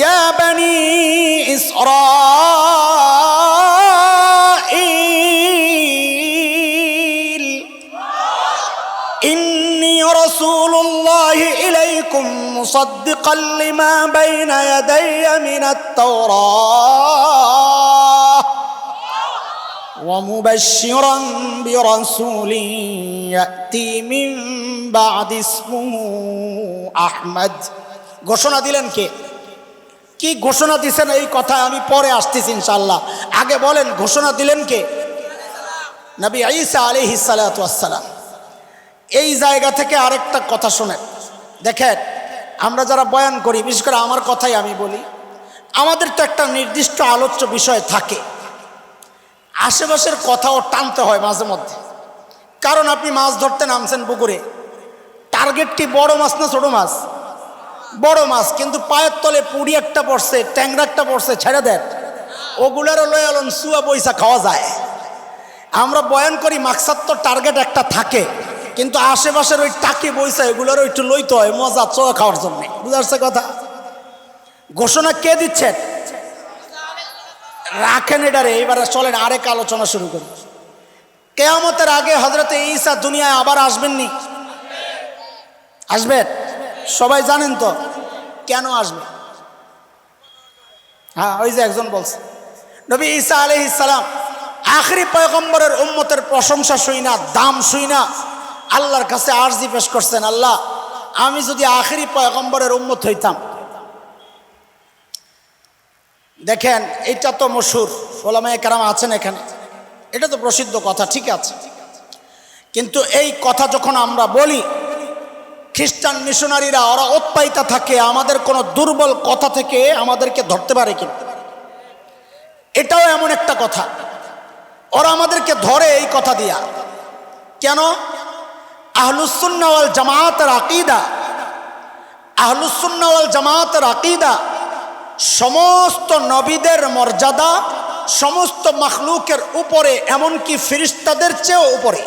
ইয়া বনি ইসরাঈল ইন্নী রাসূলুল্লাহি ইলাইকুম মুসাদ্দিকাল লিমা বাইনা ইয়াদাইয়া মিনাত তাওরাহ ওয়া মুবাশশিরান বিরাসূলিন ইয়াতি মিন বা'দি ইসমুহু আহমদ। ঘোষণা দিলেন কে? কি ঘোষণা দিয়েছেন এই কথা আমি পরে আসতেছি ইনশাআল্লাহ। আগে বলেন ঘোষণা দিলেন কে? নবী ঈসা আলাইহিস সালাতু ওয়াস সালাম। এই জায়গা থেকে আরেকটা কথা শুনেন। দেখেন, আমরা যারা বয়ান করি, বিশেষ করে আমার কথাই আমি বলি, আমাদের তো একটা নির্দিষ্ট আলোচ্য বিষয় থাকে, আশেপাশের কথাও টানতে হয় মাঝে মধ্যে। কারণ আপনি মাছ ধরতে নামছেন পুকুরে, টার্গেটটি বড় মাছ না ছোট মাছ? বড় মাছ, কিন্তু পায়ের তলে পুড়ি একটা পড়ছে, ট্যাংরা একটা পড়ছে, ছেড়ে দেন, ওগুলারও লয়ে আলন সুয়া পয়সা খাওয়া যায়। আমরা বয়ান করি, মাকসাদ তো টার্গেট একটা থাকে, কিন্তু আশেপাশের ওই টাকি বইসা এগুলোরও একটু লইতে হয় মজা চোয়া খাওয়ার জন্যে। বুঝাচ্ছে কথা? ঘোষণা কে দিচ্ছেন? রাখেন এটারে, এবারে চলেন আরেক আলোচনা শুরু করি। কিয়ামতের আগে হযরতে ঈসা দুনিয়ায় আবার আসবেননি? আসবেন। সবাই জানেন তো কেন আসবে? হ্যাঁ, ওই যে একজন বলছে নবী ঈসা আলাইহিস সালাম আখেরি পয়গম্বরের উম্মতের প্রশংসা শুই না, দাম শুই না আল্লাহর কাছে আরজি পেশ করছেন, আল্লাহ আমি যদি আখেরি পয়গম্বরের উম্মত হইতাম। দেখেন এটা তো মশহুর, ওলামায়ে কেরাম আছেন এখানে, এটা তো প্রসিদ্ধ কথা, ঠিক আছে। কিন্তু এই কথা যখন আমরা বলি, খ্রিস্টান মিশনারিরা ওরা উৎপাইতা থাকে আমাদের কোনো দুর্বল কথা থেকে আমাদেরকে ধরতে পারে কিনা, এটাও এমন একটা কথা। ওরা আমাদেরকে ধরে এই কথা দিয়া। কেন? আহলুস সুন্নাহ ওয়াল জামাতের আকীদা, আহলুস সুন্নাহ ওয়াল জামাতের আকীদা সমস্ত নবীদের মর্যাদা সমস্ত মাখলুকের উপরে, এমনকি ফেরেশতাদের চেয়েও উপরে।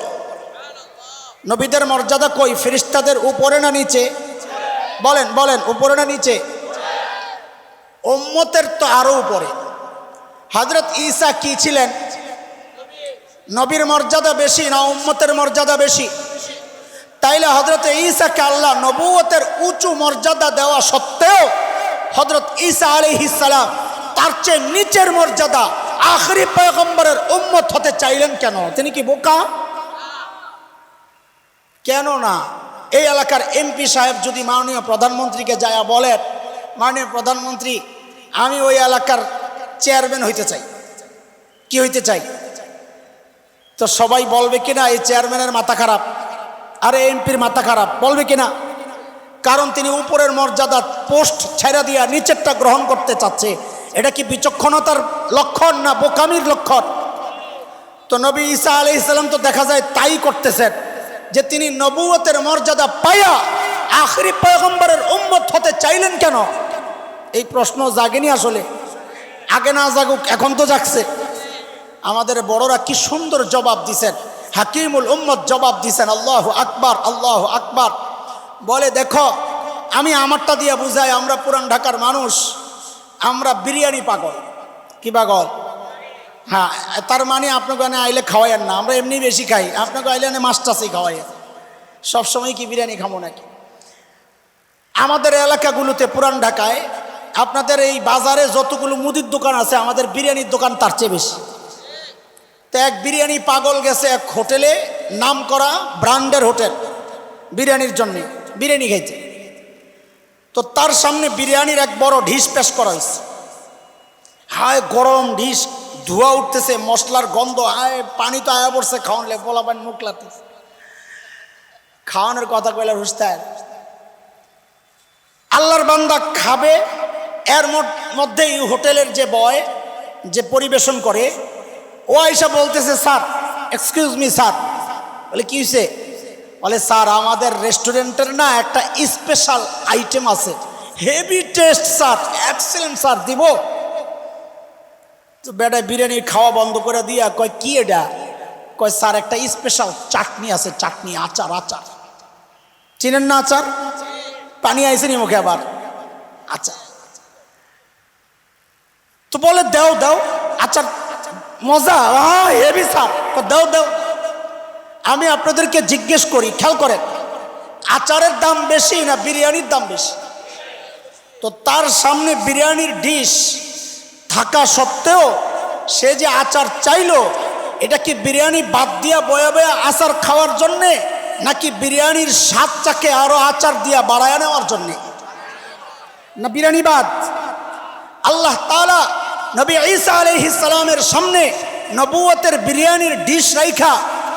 নবীদের মর্যাদা কই? ফেরেশতাদের উপরে না নিচে? বলেন বলেন, উপরে না নিচে? উম্মতের তো আরো উপরে। হযরত ঈসা কি ছিলেন? নবীর মর্যাদা বেশি না উম্মতের মর্যাদা বেশি? তাইলে হযরত ঈসাকে আল্লাহ নবুয়তের উঁচু মর্যাদা দেওয়া সত্ত্বেও হযরত ঈসা আলাইহিস সালাম তার চেয়ে নিচের মর্যাদা আখেরি পয়গম্বরের উম্মত হতে চাইলেন কেন? তিনি কি বোকা? কেন না? এই এলাকার এমপি সাহেব যদি মাননীয় প্রধানমন্ত্রীকে যায় বলেন, মাননীয় প্রধানমন্ত্রী আমি ওই এলাকার চেয়ারম্যান হইতে চাই, কি হইতে চাই, তো সবাই বলবে কিনা এই চেয়ারম্যানের মাথা খারাপ, আরে এমপির মাথা খারাপ, বলবে কিনা? কারণ তিনি উপরের মর্যাদা পোস্ট ছেড়ে দিয়া নিচেরটা গ্রহণ করতে চাচ্ছে। এটা কি বিচক্ষণতার লক্ষণ না বোকামির লক্ষণ? তো নবী ঈসা আলাইহিস সালাম তো দেখা যায় তাই করতেছেন, যে তিনি নবুয়তের মর্যাদা পায়া আখেরি পয়গম্বরের উম্মত হতে চাইলেন কেন? এই প্রশ্ন জাগেনি আসলে? আগে না জাগুক, এখন তো জাগছে। আমাদের বড়রা কি সুন্দর জবাব দিছেন, হাকিমুল উম্মত জবাব দিছেন, আল্লাহু আকবার আল্লাহু আকবার। বলে দেখো আমি আমারটা দিয়ে বুঝাই, আমরা পুরান ঢাকার মানুষ, আমরা বিরিয়ানি পাগল। কি পাগল? হ্যাঁ, তার মানে আপনাকে আইলে খাওয়াইয়েন না, আমরা এমনি বেশি খাই, আপনাকে আইলে মাছ টাছই খাওয়াইয়েন। সবসময় কি বিরিয়ানি খাবো নাকি? আমাদের এলাকাগুলোতে পুরান ঢাকায় আপনাদের এই বাজারে যতগুলো মুদির দোকান আছে আমাদের বিরিয়ানির দোকান তার চেয়ে বেশি। তো এক বিরিয়ানি পাগল গেছে এক হোটেলে, নাম করা ব্র্যান্ডের হোটেল, বিরিয়ানির জন্যে বিরিয়ানি খাইতে। তো তার সামনে বিরিয়ানির এক বড় ঢিস পেশ করা হয়েছে। হায় গরম ঢিস, ধোঁয়া উঠতেছে, মশলার গন্ধ, হায় পানি তো আয়া পড়ছে, খাওয়ানলে বলা পানি মুখ লাগতেছে। খাওয়ানোর কথা কইলে হুস্তায় আল্লাহর বান্দা খাবে, এর মধ্যেই হোটেলের যে বয় যে পরিবেশন করে ও আইসা বলতেছে, স্যার এক্সকিউজ মি স্যার। বলে কি হয়েছে? বলে স্যার আমাদের রেস্টুরেন্টের না একটা স্পেশাল আইটেম আছে, heavy taste sir, excellent sir, দিব? তো বেটা বিরিয়ানি খাওয়া বন্ধ করে দিয়া কয় কি এটা? কয় স্যার একটা স্পেশাল চাটনি আছে, চাটনি, আচার, আচার। চিনেন না আচার? পানি আইসেনি মুখে আবার, আচার। তো বলে দাও দাও আচার, মজা, হেভি স্যার, দাও দাও। আমি আপনাদেরকে জিজ্ঞেস করি, খেয়াল করেন, আচারের দাম বেশি না বিরিয়ানির দাম বেশি? তো তার সামনে বিরিয়ানির ডিশ থাকা সত্ত্বেও সে যে আচার চাইলো, এটা কি বিরিয়ানি বাদ দিয়া বয়া বয়া আচার খাওয়ার জন্যে, নাকি বিরিয়ানির স্বাদটাকে আরো আচার দিয়া বাড়ায় নেওয়ার জন্যে? না বিরিয়ানি বাদ। আল্লাহ তাআলা নবী ঈসা আলাইহিস সালামের সামনে নবুয়তের বিরিয়ানির ডিশ রাইখা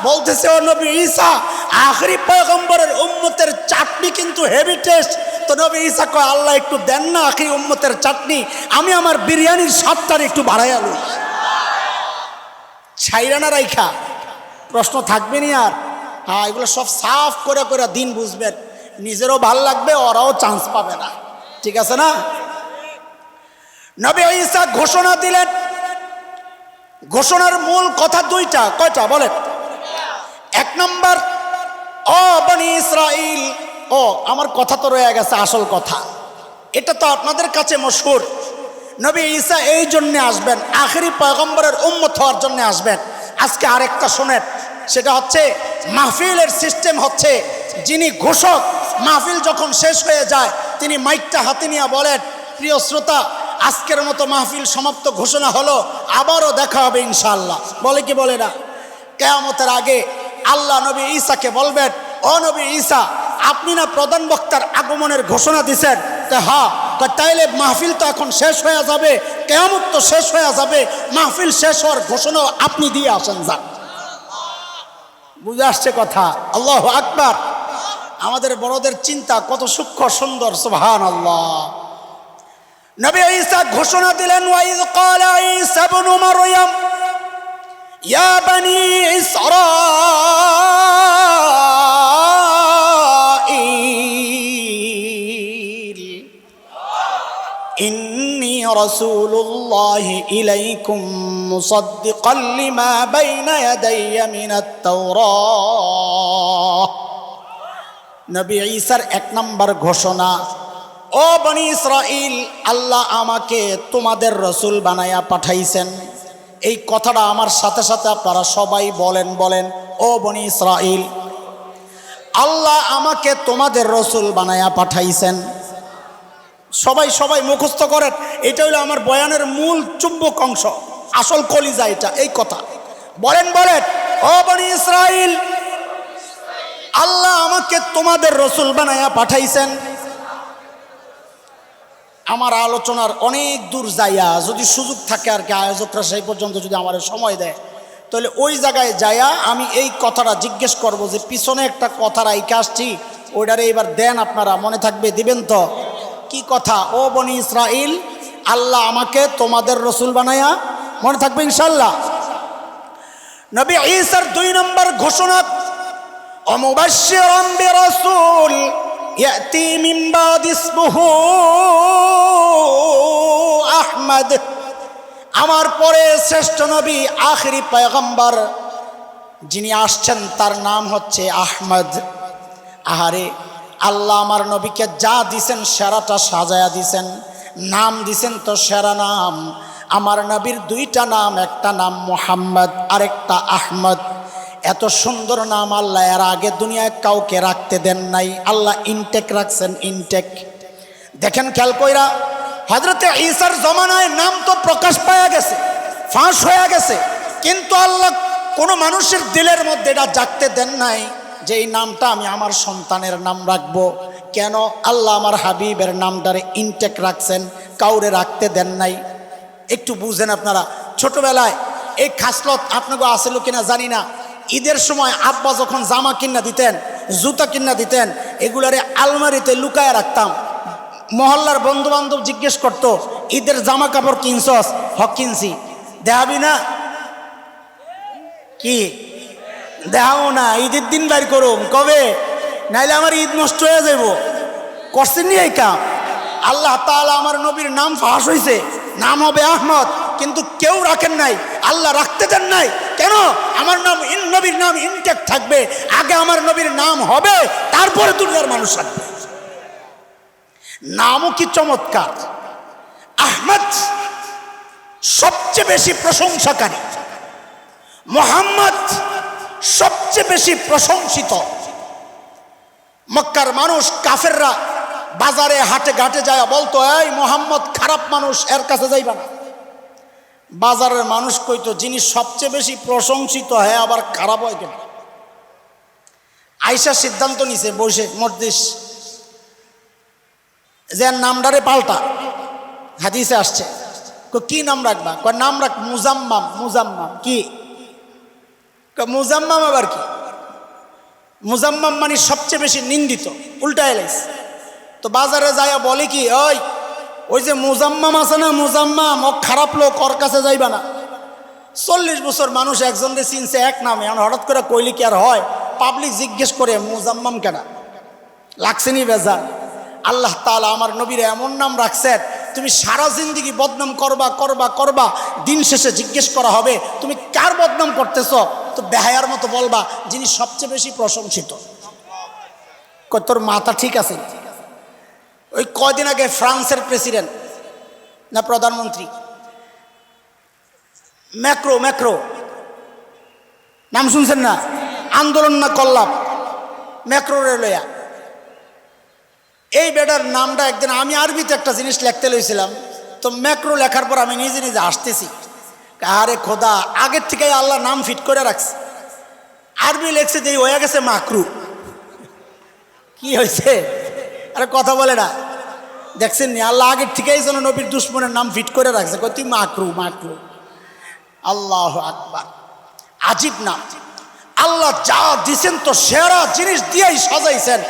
বলতেছে, ও নবী ঈসা আখেরি পয়গম্বরের উম্মতের চাটনি কিন্তু হেভি টেস্ট। তো নবী ঈসা কয়, আল্লাহ একটু দেন না আখেরি উম্মতের চাটনি, আমি আমার বিরিয়ানির স্বাদটার একটু বাড়াই আলু। ছাইরানা রাইখা প্রশ্ন থাকবে নি আর। হ্যাঁ, এগুলো সব সাফ করে করে দিন বুঝবেন, নিজেরও ভাল লাগবে, ওরাও চান্স পাবে না। ঠিক আছে না? নবী ঈসা ঘোষণা দিলেন, ঘোষণার মূল কথা দুইটা, কয়টা বলেন? এক নম্বর, ও বনি ইসরাইল, ও আমার কথা তো রয়ে গেছে আসল কথা, এটা তো আপনাদের কাছে মশহুর। নবী ঈসা এই জন্যে আসবেন, আখেরি পয়গম্বরের উম্মত হওয়ার জন্য আসবেন। আজকে আরেকটা শোনেন, সেটা হচ্ছে মাহফিলের সিস্টেম হচ্ছে, যিনি ঘোষক, মাহফিল যখন শেষ হয়ে যায় তিনি মাইকটা হাতে নিয়ে বলেন, প্রিয় শ্রোতা, আজকের মতো মাহফিল সমাপ্ত ঘোষণা হলো, আবারও দেখা হবে ইনশাআল্লাহ। বলে কি বলে না? কিয়ামতের আগে আল্লাহ নবী ঈসাকে বলবেন, ও নবী ঈসা, আপনি না প্রধান বক্তার আগমনের ঘোষণা দিছেন? হ্যাঁ। তাইলে মাহফিল তো এখন শেষ হয়ে যাবে, কিয়ামত তো শেষ হয়ে যাবে, মাহফিল শেষ হওয়ার ঘোষণা আপনি দিয়ে আসেন যান। বুঝে আসছে কথা? আল্লাহু আকবার। আমাদের বড়দের চিন্তা কত সূক্ষ্ম সুন্দর, সুবহানাল্লাহ। নবী ঈসা ঘোষণা দিলেন, ওয়াইয ক্বালা ঈসা ইবনু মারইয়াম ইয়া বনি ইসরাঈল ইন্নী রাসূলুল্লাহি ইলাইকুম মুসাদ্দিকাল লিমা বাইনা ইয়াদাইয়া মিনাত তাওরাহ। নবী ঈসার এক নম্বর ঘোষণা, ও বনি ইসরাঈল, আল্লাহ আমাকে তোমাদের রসুল বানায়া পাঠাইছেন। এই কথাটা আমার সাথে সাথে আপনারা সবাই বলেন, বলেন, ও বনি ইসরাঈল, আল্লাহ আমাকে তোমাদের রসুল বানায়া পাঠাইছেন। সবাই সবাই মুখস্থ করেন, এটা হলো আমার বয়ানের মূল চুম্বক অংশ, আসল কলিজা এটা, এই কথা বলেন, বলেন, ও বনি ইসরাঈল, আল্লাহ আমাকে তোমাদের রসুল বানায়া পাঠাইছেন। আমার আলোচনার অনেক দূর যাইয়া যদি সুযোগ থাকে আর কি, আয়োজকরা সেই পর্যন্ত যদি আমার সময় দেয়, তাহলে ওই জায়গায় যাইয়া আমি এই কথাটা জিজ্ঞেস করব যে পিছনে একটা কথা রাইখে আসছি, ওইটারে এবার দেন আপনারা, মনে থাকবে? দিবেন তো? কি কথা? ও বনি ইসরাঈল, আল্লাহ আমাকে তোমাদের রসুল বানায়া, মনে থাকবে ইনশাআল্লাহ। নবী ঈসার 2 নম্বর ঘোষণা, অমুবাশশিরাম বিরাসূল ইয়াতি মিন বাদি ইসমুহু আহমদ। আমার পরে শ্রেষ্ঠ নবী, আখেরি পয়গম্বর যিনি আসছেন তার নাম হচ্ছে আহমদ। আহারে, আল্লাহ আমার নবীকে যা দিছেন সেরাটা সাজায়া দিছেন, নাম দিছেন তো সেরা নাম। আমার নবীর 2টা নাম, একটা নাম মুহাম্মদ, আরেকটা আহমদ। এত সুন্দর নাম আল্লাহ এর আগে দুনিয়ায় কাউকে রাখতে দেন নাই, আল্লাহ ইনটেক রাখছেন, ইনটেক। দেখেন খেয়াল কইরা, হযরতে ঈসার জমানায় নাম তো প্রকাশ পাওয়া গেছে, ফাঁস হয়ে গেছে, কিন্তু আল্লাহ কোনো মানুষের দিলের মধ্যে এটা জাগতে দেন নাই যে এই নামটা আমি আমার সন্তানের নাম রাখবো। কেন? আল্লাহ আমার হাবিবের নামটারে ইনটেক রাখছেন, কাউরে রাখতে দেন নাই। একটু বুঝেন আপনারা, ছোটবেলায় এই খাসলত আপনাকে আসলো কিনা জানি না, ঈদের সময় আব্বা যখন জামা কিনা দিতেন, জুতা কিনা দিতেন, এগুলারে আলমারিতে লুকায় রাখতাম। মহল্লার বন্ধু বান্ধব জিজ্ঞেস করতো, ঈদের জামা কাপড় কিনছস? হক কিনছি। দেখাবি না? কি দেখাও না? ঈদের দিন বাইর করুম, কবে? নাইলে আমার ঈদ নষ্ট হয়ে যাব। করছেন নি এই কাম? আল্লাহ তাআলা আমার নবীর নাম ফাঁস হয়েছে, নাম হবে আহমদ, কিন্তু কেউ রাখেন নাই, আল্লাহ রাখতে দেন নাই। কেন? আমার নাম, নবীর নাম ইনটেক থাকবে, আগে আমার নবীর নাম হবে, তারপরে দুনিয়ার মানুষ রাখবে। নামও কি চমৎকার! আহমদ সবচেয়ে বেশি প্রশংসাকারী, মুহাম্মদ সবচেয়ে বেশি প্রশংসিত। মক্কার মানুষ, কাফেররা বাজারে হাটে ঘাটে যায় বলতো, এই মুহাম্মদ খারাপ মানুষ, এর কাছে যাইবা না। বাজারের মানুষ কইতো, যিনি সবচেয়ে বেশি প্রশংসিত হয় আবার খারাপ হয় কেন? আয়েশা সিদ্ধান্ত নিছে বসে মজলিস, যে নামটারে পাল্টা। হাদিসে আসছে, কি নাম রাখবা? নাম রাখ মুজাম্মাম। মুজাম্মাম কি? মুজাম্মাম আবার কি? মুজাম্মাম মানে সবচেয়ে বেশি নিন্দিত, উল্টা এলাইস। তো বাজারে যায় বলে কি, ওই যে মুজাম্মাম আছে না, মুজাম্মাম, ও খারাপ লোক, ওর কাছে যাইবা না। 40 বছর মানুষ একজনকে চিনছে এক নামে, এখন হঠাৎ করে কইলি কি আর হয়? পাবলিক জিজ্ঞেস করে মুজাম্মাম কেন? লাগছে নি বেজার? আল্লাহ তাআলা আমার নবীরে এমন নাম রাখছেন, তুমি সারা জিন্দেগি বদনাম করবা করবা করবা, দিন শেষে জিজ্ঞেস করা হবে তুমি কার বদনাম করতেছ? তো বেহায়ার মতো বলবা, যিনি সবচেয়ে বেশি প্রশংসিত। তোর মাথা ঠিক আছে? ওই কয়দিন আগে ফ্রান্সের প্রেসিডেন্ট না প্রধানমন্ত্রী? ম্যাক্রো, ম্যাক্রো নাম শুনছেন না? আন্দোলন না করলাম ম্যাক্রো রেলওয়া। এই বেটার নামটা একদিন আমি আরবিতে একটা জিনিস লিখতে লইছিলাম, তো ম্যাক্রো লেখার পর আমি নিজে নিজে আসতেছি, আরে খোদা, আগের থেকে আল্লাহ নাম ফিট করে রাখছে। আরবি লেখছে যে হয়ে গেছে মাকরু। কি হয়েছে? আরে কথা বলে না, দেখছেন নি আল্লাহ আগের থেকেই যেন নবীর দুশ্মনের নাম ফিট করে রাখছে, তুই মাকরু মাকরু। আল্লাহ আকবার, আজিব নাম। আল্লাহ যা দিছেন তো সেরা জিনিস দিয়েই সাজাইছেন।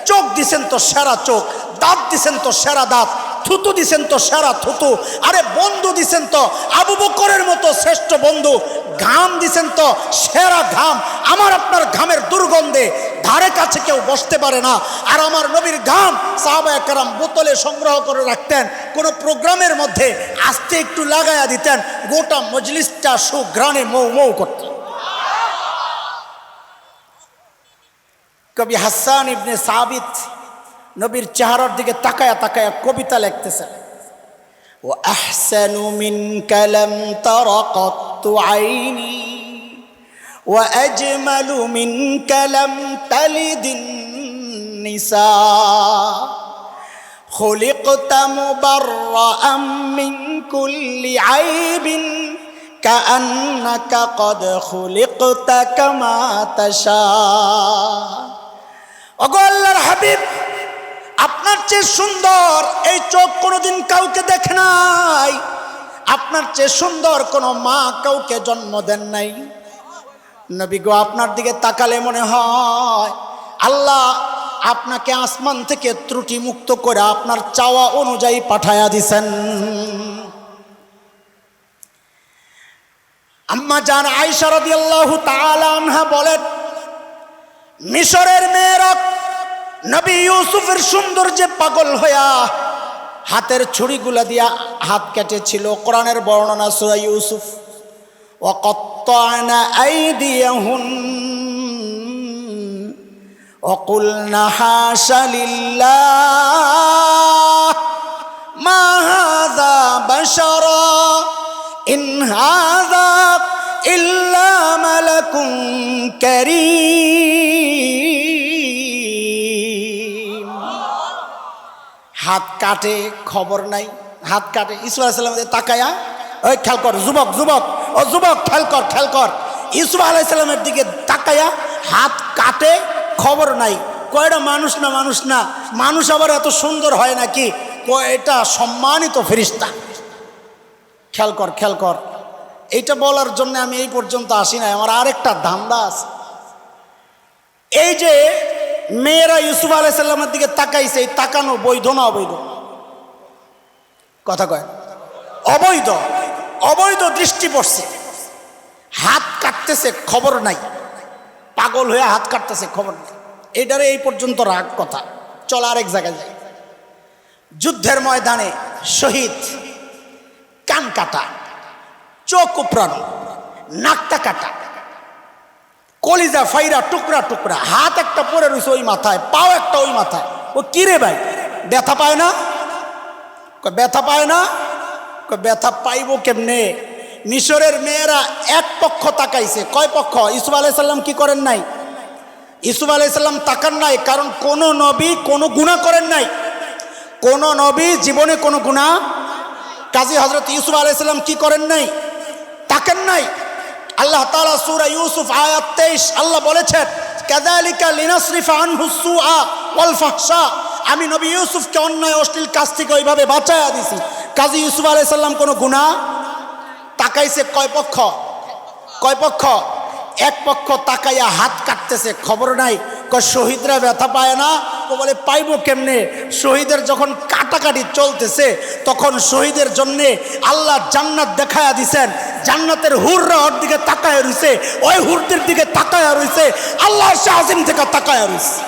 চোখ দিছেন তো সেরা চোখ, দাঁত দিছেন তো সেরা দাঁত, থুতু দিছেন তো সেরা থুতু, আরে বন্ধু দিছেন তো আবু বকরের মতো শ্রেষ্ঠ বন্ধু, ঘাম দিছেন তো সেরা ঘাম। আমার আপনার ঘামের দুর্গন্ধে ধারে কাছে কেউ বসতে পারে না। আর আমার নবীর ঘাম সাহাবায়ে কেরাম বোতলে সংগ্রহ করে রাখতেন, কোনো প্রোগ্রামের মধ্যে আস্তে একটু লাগায়া দিতেন, গোটা মজলিসটা সুঘ্রাণে মৌ মৌ করত। কবি হাসান ইবনে সাবিত নবীর চেহারার দিকে তাকায়া তাকায়া কবিতা লিখতেছেন, ও আহসানু মিনকা লাম তারা কাত্তু আইনি ওয়া আজমালু মিনকা লাম তালিদিন নিসা খুলিকতা মুবাররাআম মিন কুল্লি আইবিন কাআন্নাকা ক্বাদ খুলিকতা কামা তাশা। ওগো আল্লাহর হাবিব, আপনার চেয়ে সুন্দর এই চোখ কোনোদিন কাউকে দেখে নাই, আপনার চেয়ে সুন্দর কোনো মা কাউকে জন্ম দেন নাই। নবী গো, আপনার দিকে তাকালে মনে হয় আল্লাহ আপনাকে আসমান থেকে ত্রুটি মুক্ত করে আপনার চাওয়া অনুযায়ী পাঠায়া দিছেন। আম্মা জান আয়েশা রাদিয়াল্লাহু তাআলা আনহা বলেন, মিশরের মেয়েরা নবী ইউসুফের সৌন্দর্যে পাগল হইয়া হাতের ছুরিগুলা দিয়া হাত কেটেছিল। কোরআনের বর্ণনা সূরা ইউসুফ, ওয়া কাত্তা'না আইদিয়াহুন ওয়া কুলনা হাশা লিল্লাহ মা হাযা বাশারা ইন হাযা ইল্লা মালাকুন কারীম। হাত কাটে খবর নাই, হাত কাটে। ইউসুফ আলাইহিস সালামের তাকায়া, ওই খেয়াল কর যুবক, যুবক, ও যুবক খেয়াল কর, খেয়াল কর। ইউসুফ আলাইহিস সালামের দিকে তাকায়া হাত কাটে খবর নাই। কয়টা মানুষ না, মানুষ না, মানুষ আবার এত সুন্দর হয় নাকি? এটা সম্মানিত ফেরেশতা। খেয়াল কর, খেয়াল কর। এইটা বলার জন্য আমি এই পর্যন্ত আসি নাই, আমার আরেকটা ধান্দা আছে। এই যে মেয়েরা ইউসুফ আলাইহিস সালামের দিকে তাকাইছে, এই তাকানো বৈধ না অবৈধ? কথা কয় অবৈধ। অবৈধ দৃষ্টি পড়ছে, হাত কাটতেছে খবর নাই, পাগল হয়ে হাত কাটতেছে খবর নাই। এটারে এই পর্যন্ত রাগ কথা। চল আরেক জায়গায় যাই। যুদ্ধের ময়দানে শহীদ, কান কাটা, চোখ উপড়ানো, নাকটা কাটা, কলিজা ফাইরা টুকরা টুকরা, হাত একটা পরে রয়েছে ওই মাথায়, পাও একটা ওই মাথায়। ও কি রে ভাই, ব্যথা পায় না? ব্যথা পায় না? ব্যথা পাইব কেমনে? মিশরের মেয়েরা এক পক্ষ তাকাইছে। কয় পক্ষ? ইউসুফ আলাইহিস সালাম কি করেন নাই? ইউসুফ আলাইহিস সালাম তাকান নাই, কারণ কোন নবী কোনো গুনাহ করেন নাই, কোন নবী জীবনে কোনো গুনাহ। কাজী হযরত ইউসুফ আলাইহিস সালাম কি করেন নাই? তাকান নাই। আল্লাহ তাআলা সূরা ইউসুফ আয়াত 23 আল্লাহ বলেছেন, কাযালিকা লিনাসরিফা আনহুস সুআ ওয়াল ফাহশা। আমি নবী ইউসুফকে অন্যায় অশ্লীল কাজ থেকে ওইভাবে বাঁচায়া দিছি। কাজী ইউসুফ আলাইহিস সালাম কোনো গুনাহ। তাকাইছে কয় পক্ষ? কয় পক্ষ? এক পক্ষ তাকাইয়া হাত কাটতেছে, খবর নাই। কয় শহীদরা ব্যথা পায় না? ও বলে পাইবো কেমনে? শহীদের যখন কাটাকাটি চলতেছে তখন শহীদের জন্য আল্লাহ জান্নাত দেখায়া দিছেন। জান্নাতের হুররা ওর দিকে তাকায়া রইছে, ওই হুরদের দিকে তাকায়া রইছে, আল্লাহ শাহজিম থেকে তাকায়া রইছে।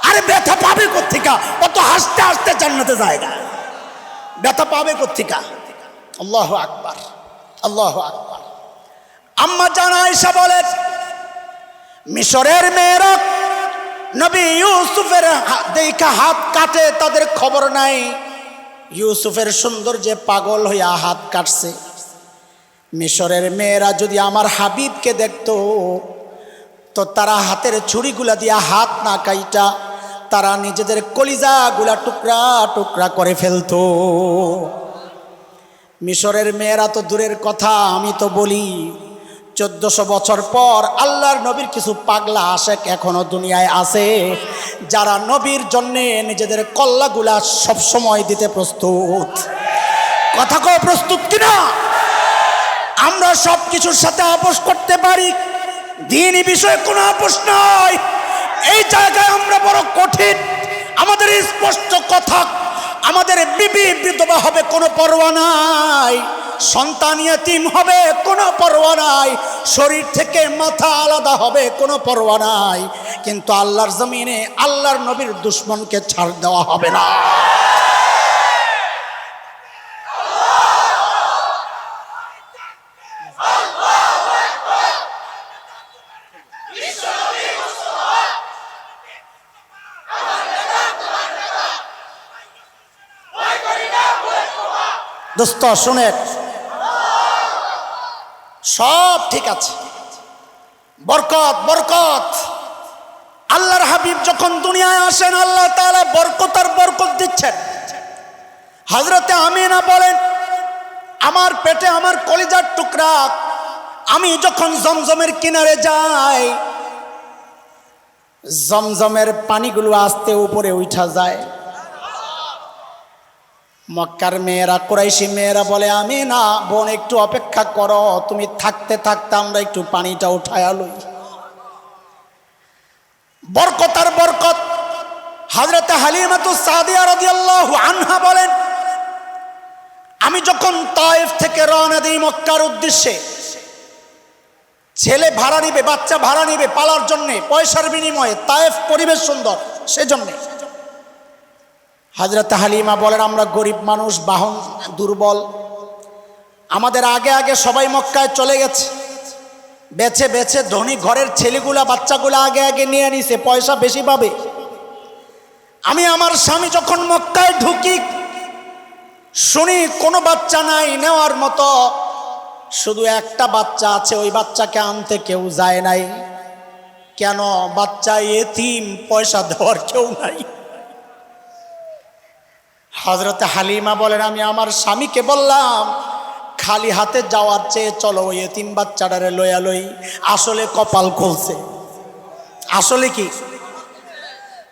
আরে ব্যথা পাবে কোত্থেকা? ও তো হাসতে হাসতে জান্নাতে জায়গা, ব্যথা পাবে কোত্থেকা? আল্লাহু আকবার, আল্লাহু আকবার। আম্মা জান আয়েশা বলেন, মিশরের মেয়েরা নবী ইউসুফের দেখা হাত কাটে, তাদের খবর নাই। ইউসুফের সৌন্দর্যে পাগল হইয়া হাত কাটছে। মিশরের মেয়েরা যদি আমার হাবিবকে দেখতো তো তারা হাতের ছুরিগুলা দিয়া হাত না কাইটা তারা নিজেদের কলিজাগুলা টুকরা টুকরা করে ফেলতো। মিশরের মেয়েরা তো দূরের কথা, আমি তো বলি 1400 বছর পর আল্লাহর নবীর কিছু পাগলা আশেক এখনো দুনিয়ায় আছে, যারা নবীর জন্যে নিজেদের কল্লাগুলা সব সময় দিতে প্রস্তুত। কথা কও প্রস্তুত কিনা? আমরা সব কিছুর সাথে আপোষ করতে পারি, দ্বীনি বিষয়ে কোনো আপোষ নয়। এই জায়গায় আমরা বড় কঠিন। আমাদের স্পষ্ট কথা, আমাদের বিবি বিধবা হবে কোনো পরোয়া নাই, সন্তান ইয়াতীম হবে কোনো পরোয়া নাই, শরীর থেকে মাথা আলাদা হবে কোনো পরোয়া নাই, কিন্তু আল্লাহর জমিনে আল্লাহর নবীর দুশ্মনকে ছাড় দেওয়া হবে না। দোস্ত শুনে, সব ঠিক আছে, বরকত বরকত। আল্লাহর হাবিব যখন দুনিয়ায় আসেন আল্লাহ তাআলা বরকত আর বরকত দিচ্ছেন। হযরতে আমিনা বলেন, আমার পেটে আমার কলিজার টুকরা, আমি যখন জমজমের কিনারে যাই জমজমের পানিগুলো আস্তে উপরে উঠা যায়। মক্কার মেয়েরা, কুরাইশি মেয়েরা বলে, আমি না বোন একটু অপেক্ষা করো, তুমি থাকতে থাকতে আমরা একটু পানিটা উঠায়া লই। বরকত আর বরকত। হযরতে হালিমাতুস সাদিয়া রাদিয়াল্লাহু আনহা বলেন, আমি যখন তায়েফ থেকে রওনা দিই মক্কার উদ্দেশ্যে, ছেলে ভাড়া নিবে, বাচ্চা ভাড়া নিবে পালার জন্যে, পয়সার বিনিময়ে, তায়েফ পরিবেশ সুন্দর সেজন্য। হযরত হালিমা বলেন, আমরা গরিব মানুষ, বাহন দুর্বল, আমাদের আগে আগে সবাই মক্কায় চলে গেছে, বেছে বেছে ধনী ঘরের ছেলেগুলা বাচ্চাগুলা আগে আগে নিয়ে নিছে, পয়সা বেশি পাবে। আমি আমার স্বামী যখন মক্কায় ঢুকি শুনি কোনো বাচ্চা নাই নেওয়ার মতো, শুধু একটা বাচ্চা আছে, ওই বাচ্চাকে আনতে কেউ যায় নাই। কেন? বাচ্চা এতিম, পয়সা দেওয়ার কেউ নাই। হযরতে হালিমা বলেন, আমি আমার স্বামীকে বললাম, খালি হাতে যাওয়ার চেয়ে চলো ওই এতিম বাচ্চাটারে লইয়া লই। আসলে কপাল খুলছে। আসলে কি?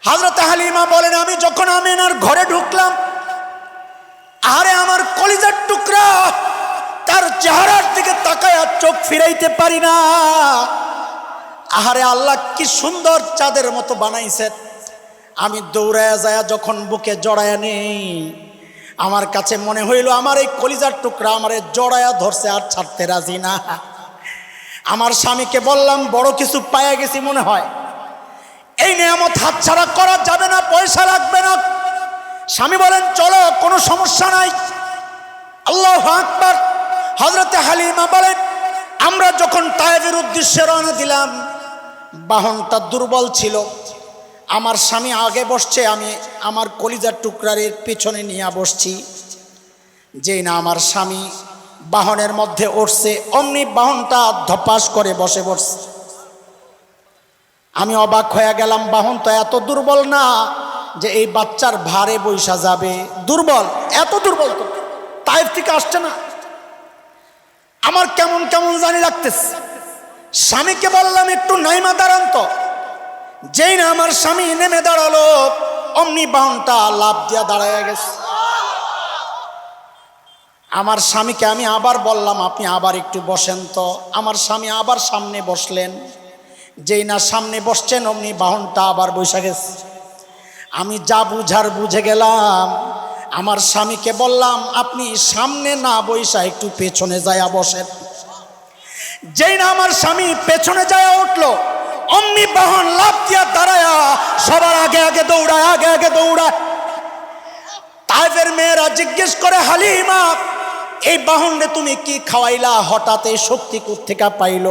হযরতে হালিমা বলেন, আমি যখন আমিনার ঘরে ঢুকলাম, আরে আমার কলিজার টুকরা, তার চেহারার দিকে তাকায় আর চোখ ফিরাইতে পারি না। আহারে আল্লাহ কি সুন্দর চাঁদের মতো বানাইছেন। আমি দৌড়ায়া যায় যখন বুকে জড়ায়া নেই, আমার কাছে মনে হইল আমার এই কলিজার টুকরা আমারে জড়ায়া ধরছে আর ছাড়তে রাজি না। আমার স্বামীকে বললাম, বড় কিছু পাইয়া গেছি মনে হয়, এই নিয়ামত হাতছাড়া করা যাবে না, পয়সা লাগবে না। স্বামী বলেন, চলো কোনো সমস্যা নাই। আল্লাহু আকবার। হযরতে হালিমা বলেন, আমরা যখন তায়েফের উদ্দেশ্যে রওনা দিলাম, বাহনটা দুর্বল ছিল, আমার স্বামী আগে বসছে, আমি আমার কলিজার টুকরারের পেছনে নিয়ে বসছি। যেই না আমার স্বামী বাহনের মধ্যে উঠছে, অমনি বাহনটা ধপাস করে বসে বসছে। আমি অবাক হয়ে গেলাম, বাহন তো এত দুর্বল না যে এই বাচ্চার ভারে বৈশা যাবে। দুর্বল, এত দুর্বল তো তায়েফ থেকে আসছে না। আমার কেমন কেমন জানি লাগতেছে। স্বামীকে বললাম, একটু নাইমা দাঁড়ান তো। যেই না আমার স্বামী নেমে দাঁড়ালো, অমনি বাহনটা লাফ দিয়া দাঁড়ায় গেছে। আমার স্বামীকে আমি আবার বললাম, আপনি আবার একটু বসেন তো। আমার স্বামী আবার সামনে বসলেন। যেই না সামনে বসছেন, অমনি বাহনটা আবার বসে গেছে। আমি যা বুঝার বুঝে গেলাম। আমার স্বামীকে বললাম, আপনি সামনে না বইসা একটু পেছনে যায়া বসেন। যেই না আমার স্বামী পেছনে যায়া উঠলো, অমনি বাহন লাফ দিয়া দাঁড়ায়া সবার আগে আগে দৌড়ায়, আগে আগে দৌড়ায়। তায়েফের মেয়েরা জিজ্ঞেস করে, হালিমা, এই বাহনে তুমি কি খাওয়াইলা? হঠাৎ এই শক্তি কোত্থেকে পাইল?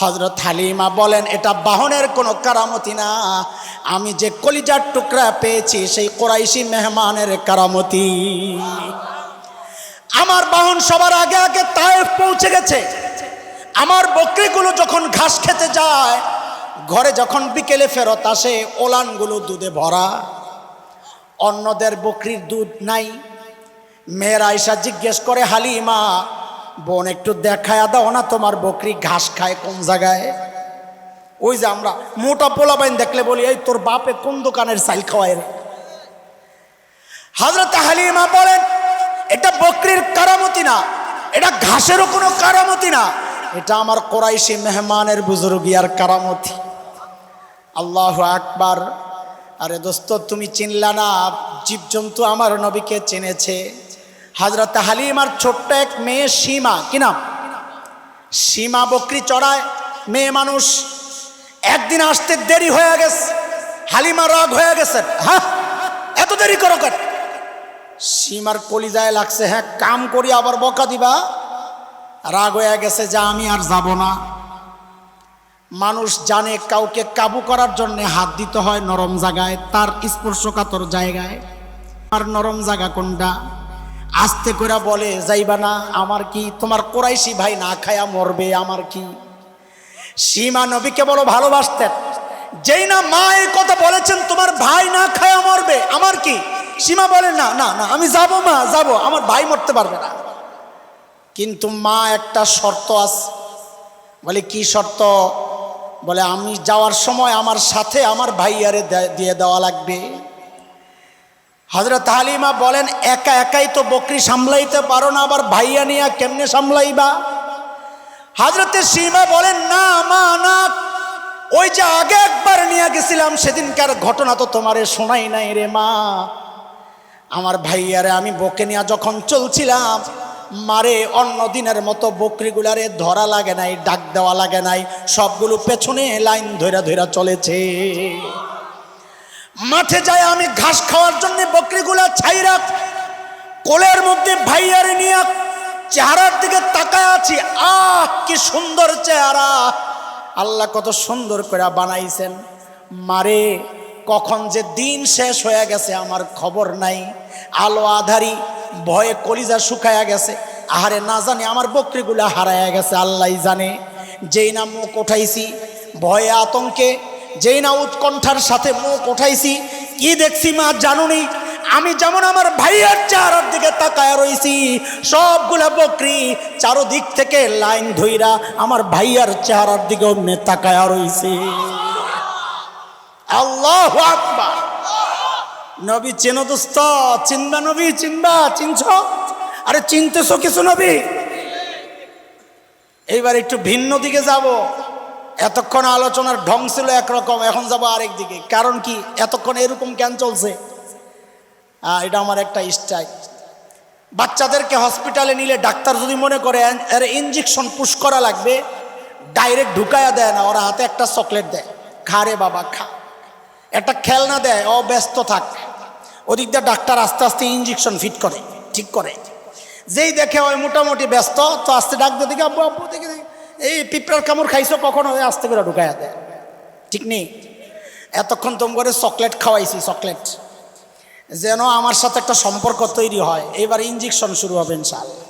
হযরত হালিমা বলেন, এটা বাহনের কোনো কারামতি না, আমি যে কলিজার টুকরা পেয়েছি সেই কুরাইশি মেহমানের কারামতি। আমার বাহন সবার আগে আগে তায়েফ পৌঁছে গেছে। আমার বকরিগুলো যখন ঘাস খেতে যায়, ঘরে যখন বিকেলে ফেরত আসে, ওলানগুলো দুধে ভরা, অন্যদের বকরির দুধ নাই। মেয়েরা আয়েশা জিজ্ঞেস করে, হালিমা বোন একটু দেখায়া দাও না তোমার বকরি ঘাস খায় কোন জায়গায়। ওই যে আমরা মোটা পোলাপাইন দেখলে বলি, এই তোর বাপে কোন দোকানের চাইল খাওয়ায় রে। হযরত হালিমা বলেন, এটা বকরির কারামতি না, এটা ঘাসেরও কোনো কারামতি না, এটা আমার কুরাইশি মেহমানের বুজুর্গিয়ার কারামতি। আল্লাহু আকবার। আরে দোস্ত, তুমি চিনলা না, জীবজন্তু আমার নবীকে চিনেছে। হযরত হালিমার ছোট্ট এক মেয়ে সীমা, কি নাম? সীমা বকরি চড়ায়, মেয়ে মানুষ। একদিন আসতে দেরি হয়ে গেছে, হালিমা রাগ হয়ে গেছে, হ্যাঁ এত দেরি করো কেন? সীমার কলিজায় লাগছে, হ্যাঁ কাম করি আবার বকা দিবা। রাগ হয়ে গেছে যে আমি আর যাব না। মানুষ জানে কাউকে কাবু করার জন্য হাত দিতে হয় নরম জায়গায়, তার স্পর্শকাতর জায়গায়। আর নরম জায়গা কোনটা? আস্তে করে বলে, যাইবা না, আমার কি, তোমার কুরাইশি ভাই না খায়া মরবে, আমার কি। সীমা নবীকে বলো ভালোবাসতেন, যেই না মা এই কথা বলেছেন তোমার ভাই না খায়া মরবে, আমার কি। সীমা বলে, না না না আমি যাব, মা যাব, আমার ভাই মরতে পারবে না। কিন্তু মা একটা শর্ত আছে। বলে কি শর্ত? বলে আমি যাওয়ার সময় আমার সাথে আমার ভাইয়ারে দিয়ে দেওয়া লাগবে। হযরত হালিমা বলেন, একা একাই তো বকরি সামলাইতে পারো না, আবার ভাইয়া নিয়া কেমনে সামলাইবা? হযরতে সীমা বলেন, না মা না, ওই যে আগে একবার নিয়ে গেছিলাম সেদিনকার ঘটনা তো তোমারে শোনাই নাই রে মা। আমার ভাইয়ারে আমি বকে নিয়ে যখন চলছিলাম, মারে অন্য দিনের মতো বকরিগুলারে ধরা লাগে নাই, ডাক দেওয়া লাগে নাই, সবগুলো পেছনে লাইন ধইরা ধইরা চলেছে। মাঠে যায় আমি ঘাস খাওয়ার জন্য বকরিগুলা ছাইরা কোলের মধ্যে ভাইয়ারে নিয়ে চেহারার দিকে তাকায় আছি। আহ কি সুন্দর চেহারা, আল্লাহ কত সুন্দর করে বানাইছেন। মারে কখন যে দিন শেষ হয়ে গেছে আমার খবর নাই, আলো আধারি, ভয়ে কলিজা শুকায়া গেছে। আহারে না জানি আমার বকরিগুলা হারায়া গেছে, আল্লাহ জানে। যেই না মুখ উঠাইছি ভয়ে আতঙ্কে, যেই না উৎকণ্ঠার সাথে মুখ উঠাইছি, কি দেখছি মা জানুনি? আমি যেমন আমার ভাইয়ার চেহারার দিকে তাকায় রইছি, সবগুলা বকরি চারোদিক থেকে লাইন ধইরা আমার ভাইয়ার চেহারার দিকে অমনে তাকায় রইছে। আল্লাহু আকবার। নবী চেনো দোস্ত, চিনবা নবী, চিনবা, চিনছ? আরে চিনতেছো কিছু নবী? এইবার একটু ভিন্ন দিকে যাব। এতক্ষণ আলোচনার ঢং ছিল একরকম, এখন যাব আরেক দিকে। কারণ কি, এতক্ষণ এরকম কেন চলছে? এটা আমার একটা স্টাইল। বাচ্চাদেরকে হসপিটালে নিলে ডাক্তার যদি মনে করে এর ইঞ্জেকশন পুশ করা লাগবে, ডাইরেক্ট ঢুকায়া দেয় না, ওরা হাতে একটা চকলেট দেয়, খা রে বাবা খা। একটা খেলনা দেয়, ও ব্যস্ত থাক। ওদিক দিয়ে ডাক্তার আস্তে আস্তে ইঞ্জেকশন ফিট করে, ঠিক করে। যেই দেখে ওই মোটামুটি ব্যস্ত, তো আস্তে ডাক দিয়ে দিকে, আব্বু আব্বু দেখে এই পিঁপড়ার কামড় খাইছো কখনো, আস্তে করে ঢুকায়া দেয়, ঠিক নেই? এতক্ষণ তোম করে চকলেট খাওয়াইছি, চকলেট যেন আমার সাথে একটা সম্পর্ক তৈরি হয়। এইবার ইঞ্জেকশন শুরু হবে ইনশাআল্লাহ।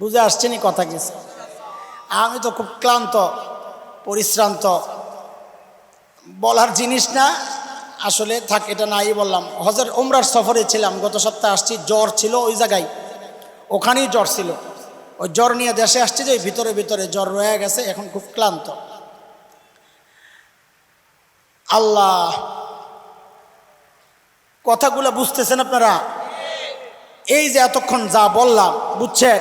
বুঝে আসছে নি কথা কিছু? আমি তো খুব ক্লান্ত, পরিশ্রান্ত, বলার জিনিস না আসলে, থাক এটা নাই বললাম। হজের উমরার সফরে ছিলাম, গত সপ্তাহে আসছি। জ্বর ছিল ওই জায়গায়, ওখানেই জ্বর ছিল। ওই জ্বর নিয়ে দেশে আসছি, যে ভিতরে ভিতরে জ্বর রয়ে গেছে, এখন খুব ক্লান্ত। আল্লাহ, কথাগুলো বুঝতেছেন আপনারা? এই যে এতক্ষণ যা বললাম, বুঝছেন?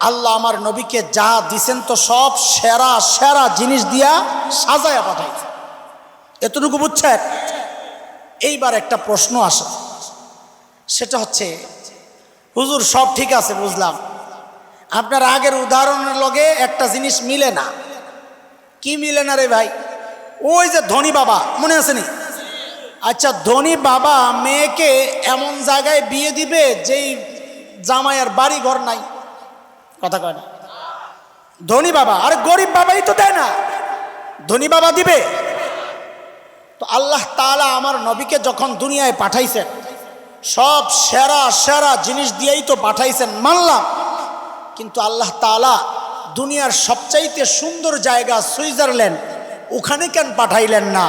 আল্লাহ আমার নবীকে যা দিছেন তো সব সেরা সেরা জিনিস দিয়া সাজায়া পাঠাইছে, এতটুকু বুঝছেন? এইবার একটা প্রশ্ন আসে, সেটা হচ্ছে, হুজুর সব ঠিক আছে বুঝলাম, আপনার আগের উদাহরণের লগে একটা জিনিস মিলে না। কি মিলে না রে ভাই? ওই যে ধনী বাবা, মনে আছে নি? আচ্ছা, ধনী বাবা মেয়েকে এমন জায়গায় বিয়ে দিবে যেই জামাইয়ের বাড়ি ঘর নাই, কথা কয় না? ধনী বাবা, আর গরিব বাবাই তো দেয় না, ধনী বাবা দিবে? তো আল্লাহ তাআলা আমার নবীকে যখন দুনিয়ায় পাঠাইছেন, সব সেরা সেরা জিনিস দিয়েই তো পাঠাইছেন, মানলাম। কিন্তু আল্লাহ তাআলা দুনিয়ার সবচাইতে সুন্দর জায়গা সুইজারল্যান্ড, ওখানে কেন পাঠাইলেন না?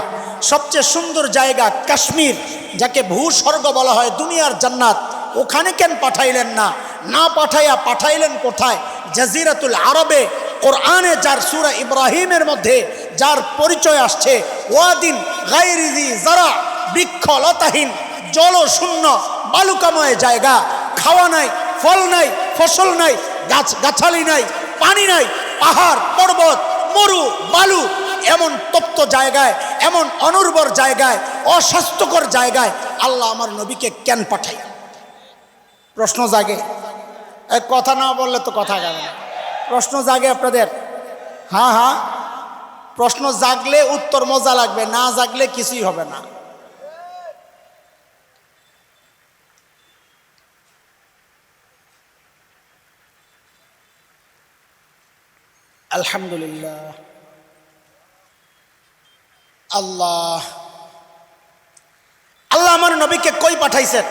সবচেয়ে সুন্দর জায়গা কাশ্মীর, যাকে ভূস্বর্গ বলা হয়, দুনিয়ার জান্নাত, ওখানে কেন পাঠাইলেন না? না পাঠাইয়া পাঠাইলেন কোথায়? জাজিরাতুল আরবে। কোরআনে যার সূরা ইব্রাহিমের মধ্যে যার পরিচয় আসছে, ওয়াদিন গায়রি জি যারা, বৃক্ষলতাহীন, জলশূন্য বালুকাময় জায়গা, খাওয়া নাই, ফল নাই, ফসল নাই, গাছ গাছালি নাই, পানি নাই, পাহাড় পর্বত, মরু বালু, এমন তপ্ত জায়গায়, এমন অনুর্বর জায়গায়, অস্বাস্থ্যকর জায়গায় আল্লাহ আমার নবীকে কেন পাঠাই? প্রশ্ন জাগে। এক কথা না বললে তো কথা যাবে না। প্রশ্ন জাগে আপনাদের? হ্যাঁ হ্যাঁ, প্রশ্ন জাগলে উত্তর মজা লাগবে, না জাগলে কিছুই হবে না। আলহামদুলিল্লাহ। আল্লাহ আল্লাহ আমার নবীকে কই পাঠাইছেন?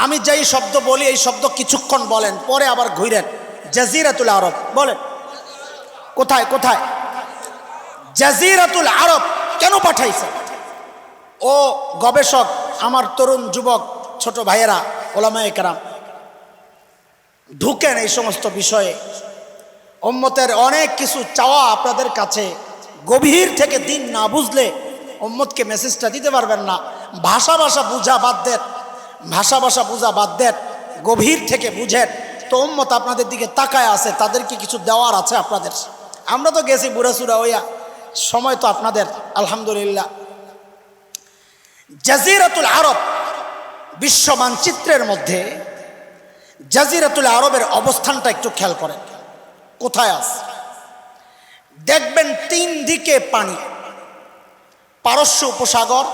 আমি যেই শব্দ বলি এই শব্দ কিছুক্ষণ বলেন, পরে আবার ঘুরেন। জাজিরাতুল আরব বলেন। কোথায় কোথায়? জাজিরাতুল আরব কেন পাঠাইছে? ও গবেষক, আমার তরুণ যুবক ছোট ভাইয়েরা, ওলামায়ে কেরাম, ঢুকেন এই সমস্ত বিষয়ে। উম্মতের অনেক কিছু চাওয়া আপনাদের কাছে, গভীর থেকে দিন না বুঝলে উম্মতকে মেসেজটা দিতে পারবেন না। ভাষা বুঝা বাদ দেন, ভাষা বুঝা বাদ দেন, গভীর থেকে বুঝেন। তো উম্মত আপনাদের দিকে তাকায় আছে, তাদেরকে কিছু দেওয়ার আছে আপনাদের। আমরা তো গেছি বুড়াচুরা হইয়া, সময় তো আপনাদের। আলহামদুলিল্লাহ। জাজিরাতুল আরব বিশ্ব মানচিত্রের মধ্যে জাজিরাতুল আরবের অবস্থানটা একটু খেয়াল করেন, কোথায় আছে? দেখবেন তিন দিকে পানি, পারস্য উপসাগর,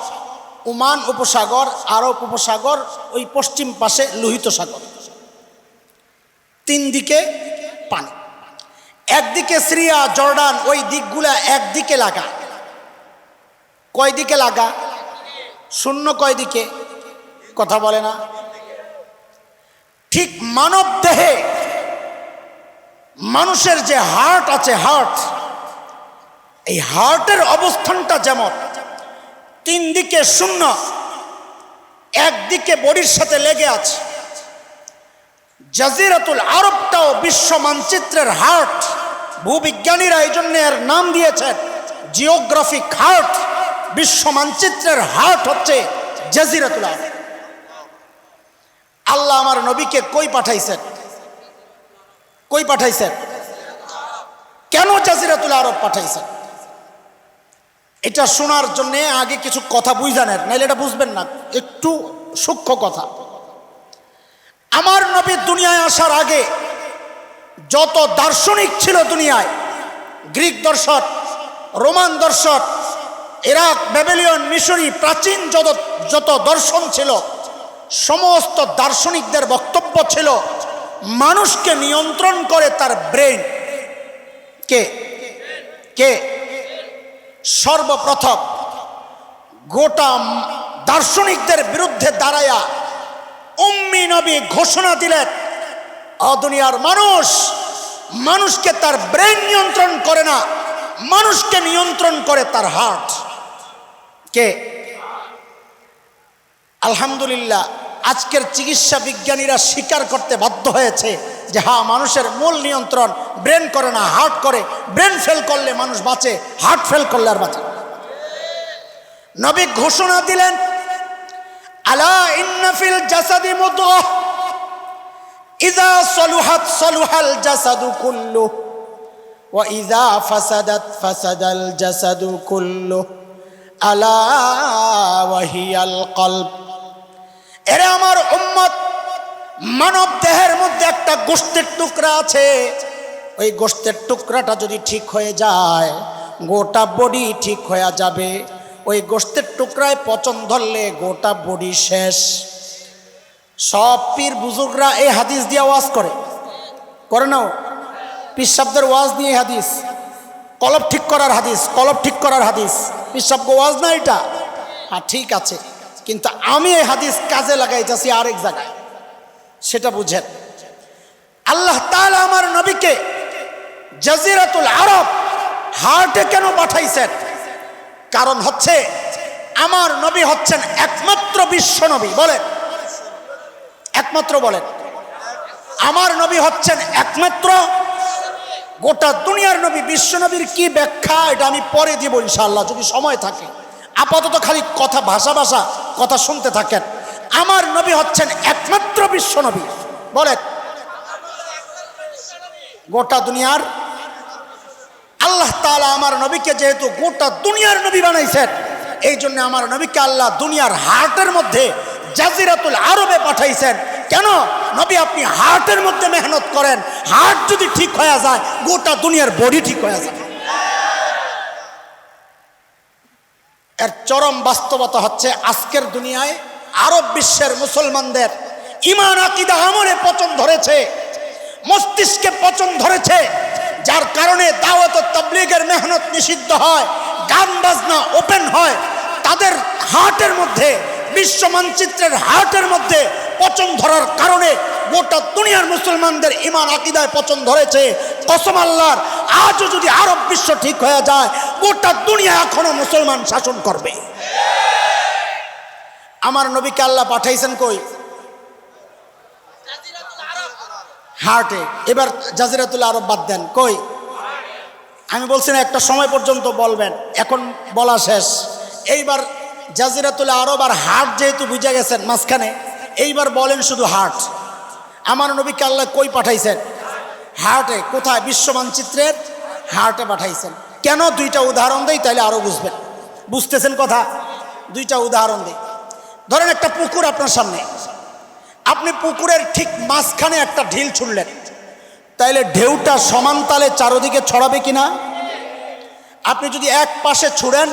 ওমান উপসাগর, আরব উপসাগর, ওই পশ্চিম পাশে লোহিত সাগর, তিন দিকে পানি। একদিকে সিরিয়া, জর্ডান, ওই দিকগুলা একদিকে লাগা। কয় দিকে লাগা? শূন্য কয় দিকে? কথা বলে না। ঠিক মানব দেহে মানুষের যে হার্ট আছে, হার্ট, এই হার্টের অবস্থানটা যেমন তিন দিকে শূন্য, একদিকে বডির সাথে লেগে আছে, জাজিরাতুল আরবটাও বিশ্ব মানচিত্রের হার্ট। ভূবিজ্ঞানীরা এই জন্য এর নাম দিয়েছেন জিওগ্রাফিক হার্ট। বিশ্ব মানচিত্রের হার্ট হচ্ছে জাজিরাতুল আরব। আল্লাহ আমার নবীকে কই পাঠাইছেন? কই পাঠাইছেন? কেন জাজিরাতুল আরব পাঠাইছেন? এটা শোনার জন্য আগে কিছু কথা বুঝানেন, নাইলে এটা বুঝবেন না। একটু সূক্ষ্ম কথা। আমার নবী দুনিয়ায় আসার আগে যত দার্শনিক ছিল দুনিয়ায়, গ্রিক দর্শন, রোমান দর্শন, ইরাক, ব্যাবিলন, মিশরি, প্রাচীন যত দর্শন ছিল, সমস্ত দার্শনিকদের বক্তব্য ছিল মানুষকে নিয়ন্ত্রণ করে তার ব্রেন। কে কে? সর্বপ্রথম গোটা দার্শনিকদের বিরুদ্ধে দাঁড়ায়া উম্মি নবী ঘোষণা দিলেন, দুনিয়ার মানুষকে তার ব্রেন নিয়ন্ত্রণ করে না, মানুষকে নিয়ন্ত্রণ করে তার হার্ট। কে? আলহামদুলিল্লাহ, আজকের চিকিৎসা বিজ্ঞানীরা স্বীকার করতে বাধ্য হয়েছে যে হ্যাঁ, মানুষের মূল নিয়ন্ত্রণ ব্রেন করে না, হার্ট করে। ব্রেন ফেল করলে মানুষ বাঁচে, হার্ট ফেল করলে আর বাঁচে। নবী ঘোষণা দিলেন, আলা ইন্না ফিল জাসাদি মুদগাহ ইযা সলুহাত সলুহাল জাসাদু কুল্লু ওয়া ইযা ফাসাদাত ফাসাদাল জাসাদু কুল্লু আলা ওয়া হিয়াল কলব। এরে আমার উম্মত, মানব দেহের মধ্যে একটা গোশতের টুকরা আছে, ওই গোশতের টুকরাটা যদি ঠিক হয়ে যায় গোটা বডি ঠিক হয়ে যাবে। ওই গোশতের টুকরায় পচন ধরলে গোটা বডি শেষ। সব পীর বুজুর্গরা এই হাদিস দিয়ে ওয়াজ করে না? পিসাবদের ওয়াজ নিয়ে হাদিস, কলব ঠিক করার হাদিস, কলব ঠিক করার হাদিস, পিসাবকে ওয়াজ না এটা। হ্যাঁ ঠিক আছে, কিন্তু আমি এই হাদিস কাজে লাগাইতেছি আরেক জায়গায়, সেটা বুঝেন। আল্লাহ তাআলা আমার নবীকে জাজিরাতুল আরব হার্টে কেন পাঠাইছেন? কারণ হচ্ছে আমার নবী হচ্ছেন একমাত্র বিশ্ব নবী। বলেন একমাত্র, বলেন আমার নবী হচ্ছেন একমাত্র গোটা দুনিয়ার নবী। বিশ্ব নবীর কি ব্যাখ্যা এটা আমি পরে দিব ইনশাআল্লাহ যদি সময় থাকে। আপাতত খালি কথা ভাষা ভাষা কথা শুনতে থাকেন। আমার নবী হচ্ছেন একমাত্র বিশ্ব নবী। বলেন গোটা দুনিয়ার আল্লাহ তাআলা আমার নবীকে যেহেতু গোটা দুনিয়ার নবী বানাইছেন, এই জন্য আমার নবীকে আল্লাহ দুনিয়ার হার্টের মধ্যে জাজিরাতুল আরবে পাঠাইছেন। কেন? নবী আপনি হার্টের মধ্যে মেহনত করেন, হার্ট যদি ঠিক হয়ে যায় গোটা দুনিয়ার বডি ঠিক হয়ে যায়। এর চরম বাস্তবতা হচ্ছে আজকের দুনিয়ায় আরব বিশ্বের মুসলমানদের ঈমান আকীদা আমলে পচন ধরেছে, মস্তিষ্কে পচন ধরেছে, যার কারণে দাওয়াত ও তাবলীগের মেহনত নিষিদ্ধ হয়, গান বাজনা ওপেন হয়। তাদের হার্টের মধ্যে, বিশ্ব মানচিত্রের হার্টের মধ্যে পচন ধরার কারণে গোটা দুনিয়ার মুসলমানদের ঈমান আকীদায় পচন ধরেছে। কসম আল্লাহর, আজও যদি আরব বিশ্ব ঠিক হয়ে যায় গোটা দুনিয়া এখনো মুসলমান শাসন করবে। আমার নবীকে আল্লাহ পাঠাইছেন কই? হার্টে। এবার জাজিরাতুল আরব বাদ দেন, কই? আমি বলছি না একটা সময় পর্যন্ত বলবেন, এখন বলা শেষ। এইবার জাজিরাতুল আরব আর হার্ট যেহেতু বুঝে গেছেন মাঝখানে, এইবার বলেন শুধু হার্ট। আমার নবীকে আল্লাহ কই পাঠাইছেন? হার্টে। কোথায়? বিশ্ব মানচিত্রের হার্টে পাঠাইছেন। কেন? দুইটা উদাহরণ দেই, তাহলে আরো বুঝবেন। বুঝতেছেন কথা? দুইটা উদাহরণ দেই। ধরেন একটা পুকুর আপনার সামনে, আপনি পুকুরের ঠিক মাঝখানে একটা ঢিল ছুড়লেন, তাইলে ঢেউটা সমান তালে চারদিকে ছড়াবে কিনা? আপনি যদি এক পাশে ছুড়েন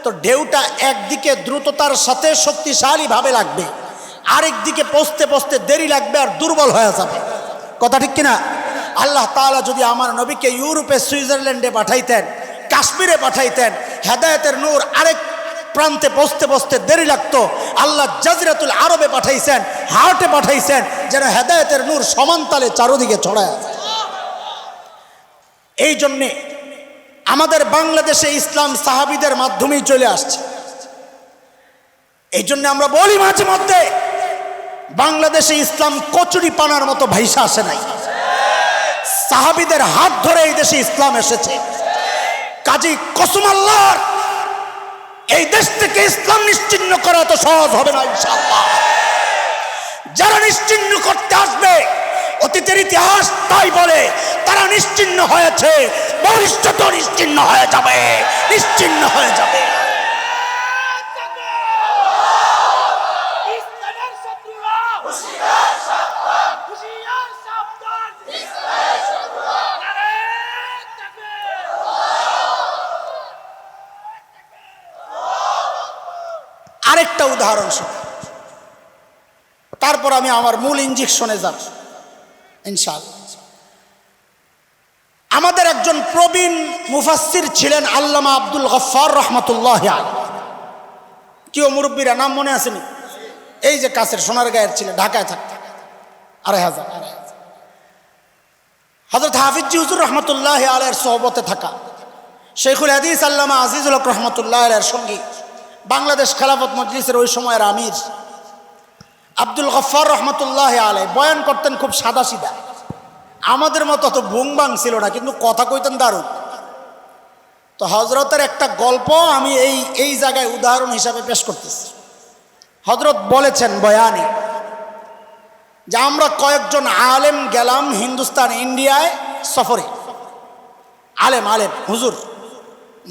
তো ঢেউটা একদিকে দ্রুততার সাথে শক্তিশালীভাবে লাগবে, আরেক দিকে পৌঁছতে পৌঁছতে দেরি লাগবে আর দুর্বল হয়ে যাবে। কথা ঠিক কিনা? আল্লাহ তাআলা যদি আমার নবীকে ইউরোপে, সুইজারল্যান্ডে পাঠাইতেন, কাশ্মীরে পাঠাইতেন, হেদায়েতের নূর আরেক প্রান্তে পৌঁছতে পৌঁছতে দেরি লাগতো, আল্লাহ জাজিরাতুল আরবে পাঠাইছেন, হার্টে পাঠাইছেন, যেন হেদায়েতের নূর সমানতালে চারদিকে ছড়ায়। এই জন্যে আমাদের বাংলাদেশে ইসলাম সাহাবীদের মাধ্যমেই চলে আসছে। এই জন্য আমরা বলি মাঝে মধ্যে বাংলাদেশে ইসলাম কচুরি পানার মতো ভাইসা আসে নাই, সাহাবীদের হাত ধরে এই দেশে ইসলাম এসেছে। কাজী কসম আল্লাহর, এই দেশ থেকে ইসলাম নিশ্চিহ্ন করা তো সহজ হবে না ইনশাআল্লাহ। যারা নিশ্চিহ্ন করতে আসবে, অতীতের ইতিহাস তাই বলে, তারা নিশ্চিহ্ন হয়েছে, ভবিষ্যৎ নিশ্চিহ্ন হয়ে যাবে, নিশ্চিহ্ন হয়ে যাবে। আরেকটা উদাহরণ শুনুন, তারপর আমি আমার মূল ইনজেকশনে যাব ইনশাআল্লাহ। আমাদের একজন প্রবীণ মুফাসসির ছিলেন আল্লামা আব্দুল গফফার রাহমাতুল্লাহি আলাইহি। কেউ মুরব্বীরা নাম মনে আসেনি? এই যে কাছের সোনারগাঁয়ের ছিলেন, ঢাকায় থাকতেন। ২৫০০ হযরত হাফিজ হুজুর রাহমাতুল্লাহি আলাইহির সোহবতে থাকা শেখুল হাদিস আল্লামা আজিজুল হক রাহমাতুল্লাহি আলাইহির সঙ্গী, বাংলাদেশ খেলাফত মজলিসের ওই সময়ের আমির আব্দুল গফফার রাহমাতুল্লাহি আলাইহি বয়ান করতেন খুব সাদাসিধা, আমাদের মতো তো বুংবাং ছিল না, কিন্তু কথা কইতেন দারুণ। তো হযরতের একটা গল্প আমি এই জায়গায় উদাহরণ হিসাবে পেশ করতেছি। হযরত বলেছেন বয়ানে যে আমরা কয়েকজন আলেম গেলাম হিন্দুস্তান, ইন্ডিয়ায় সফরে। আলেম হুজুর,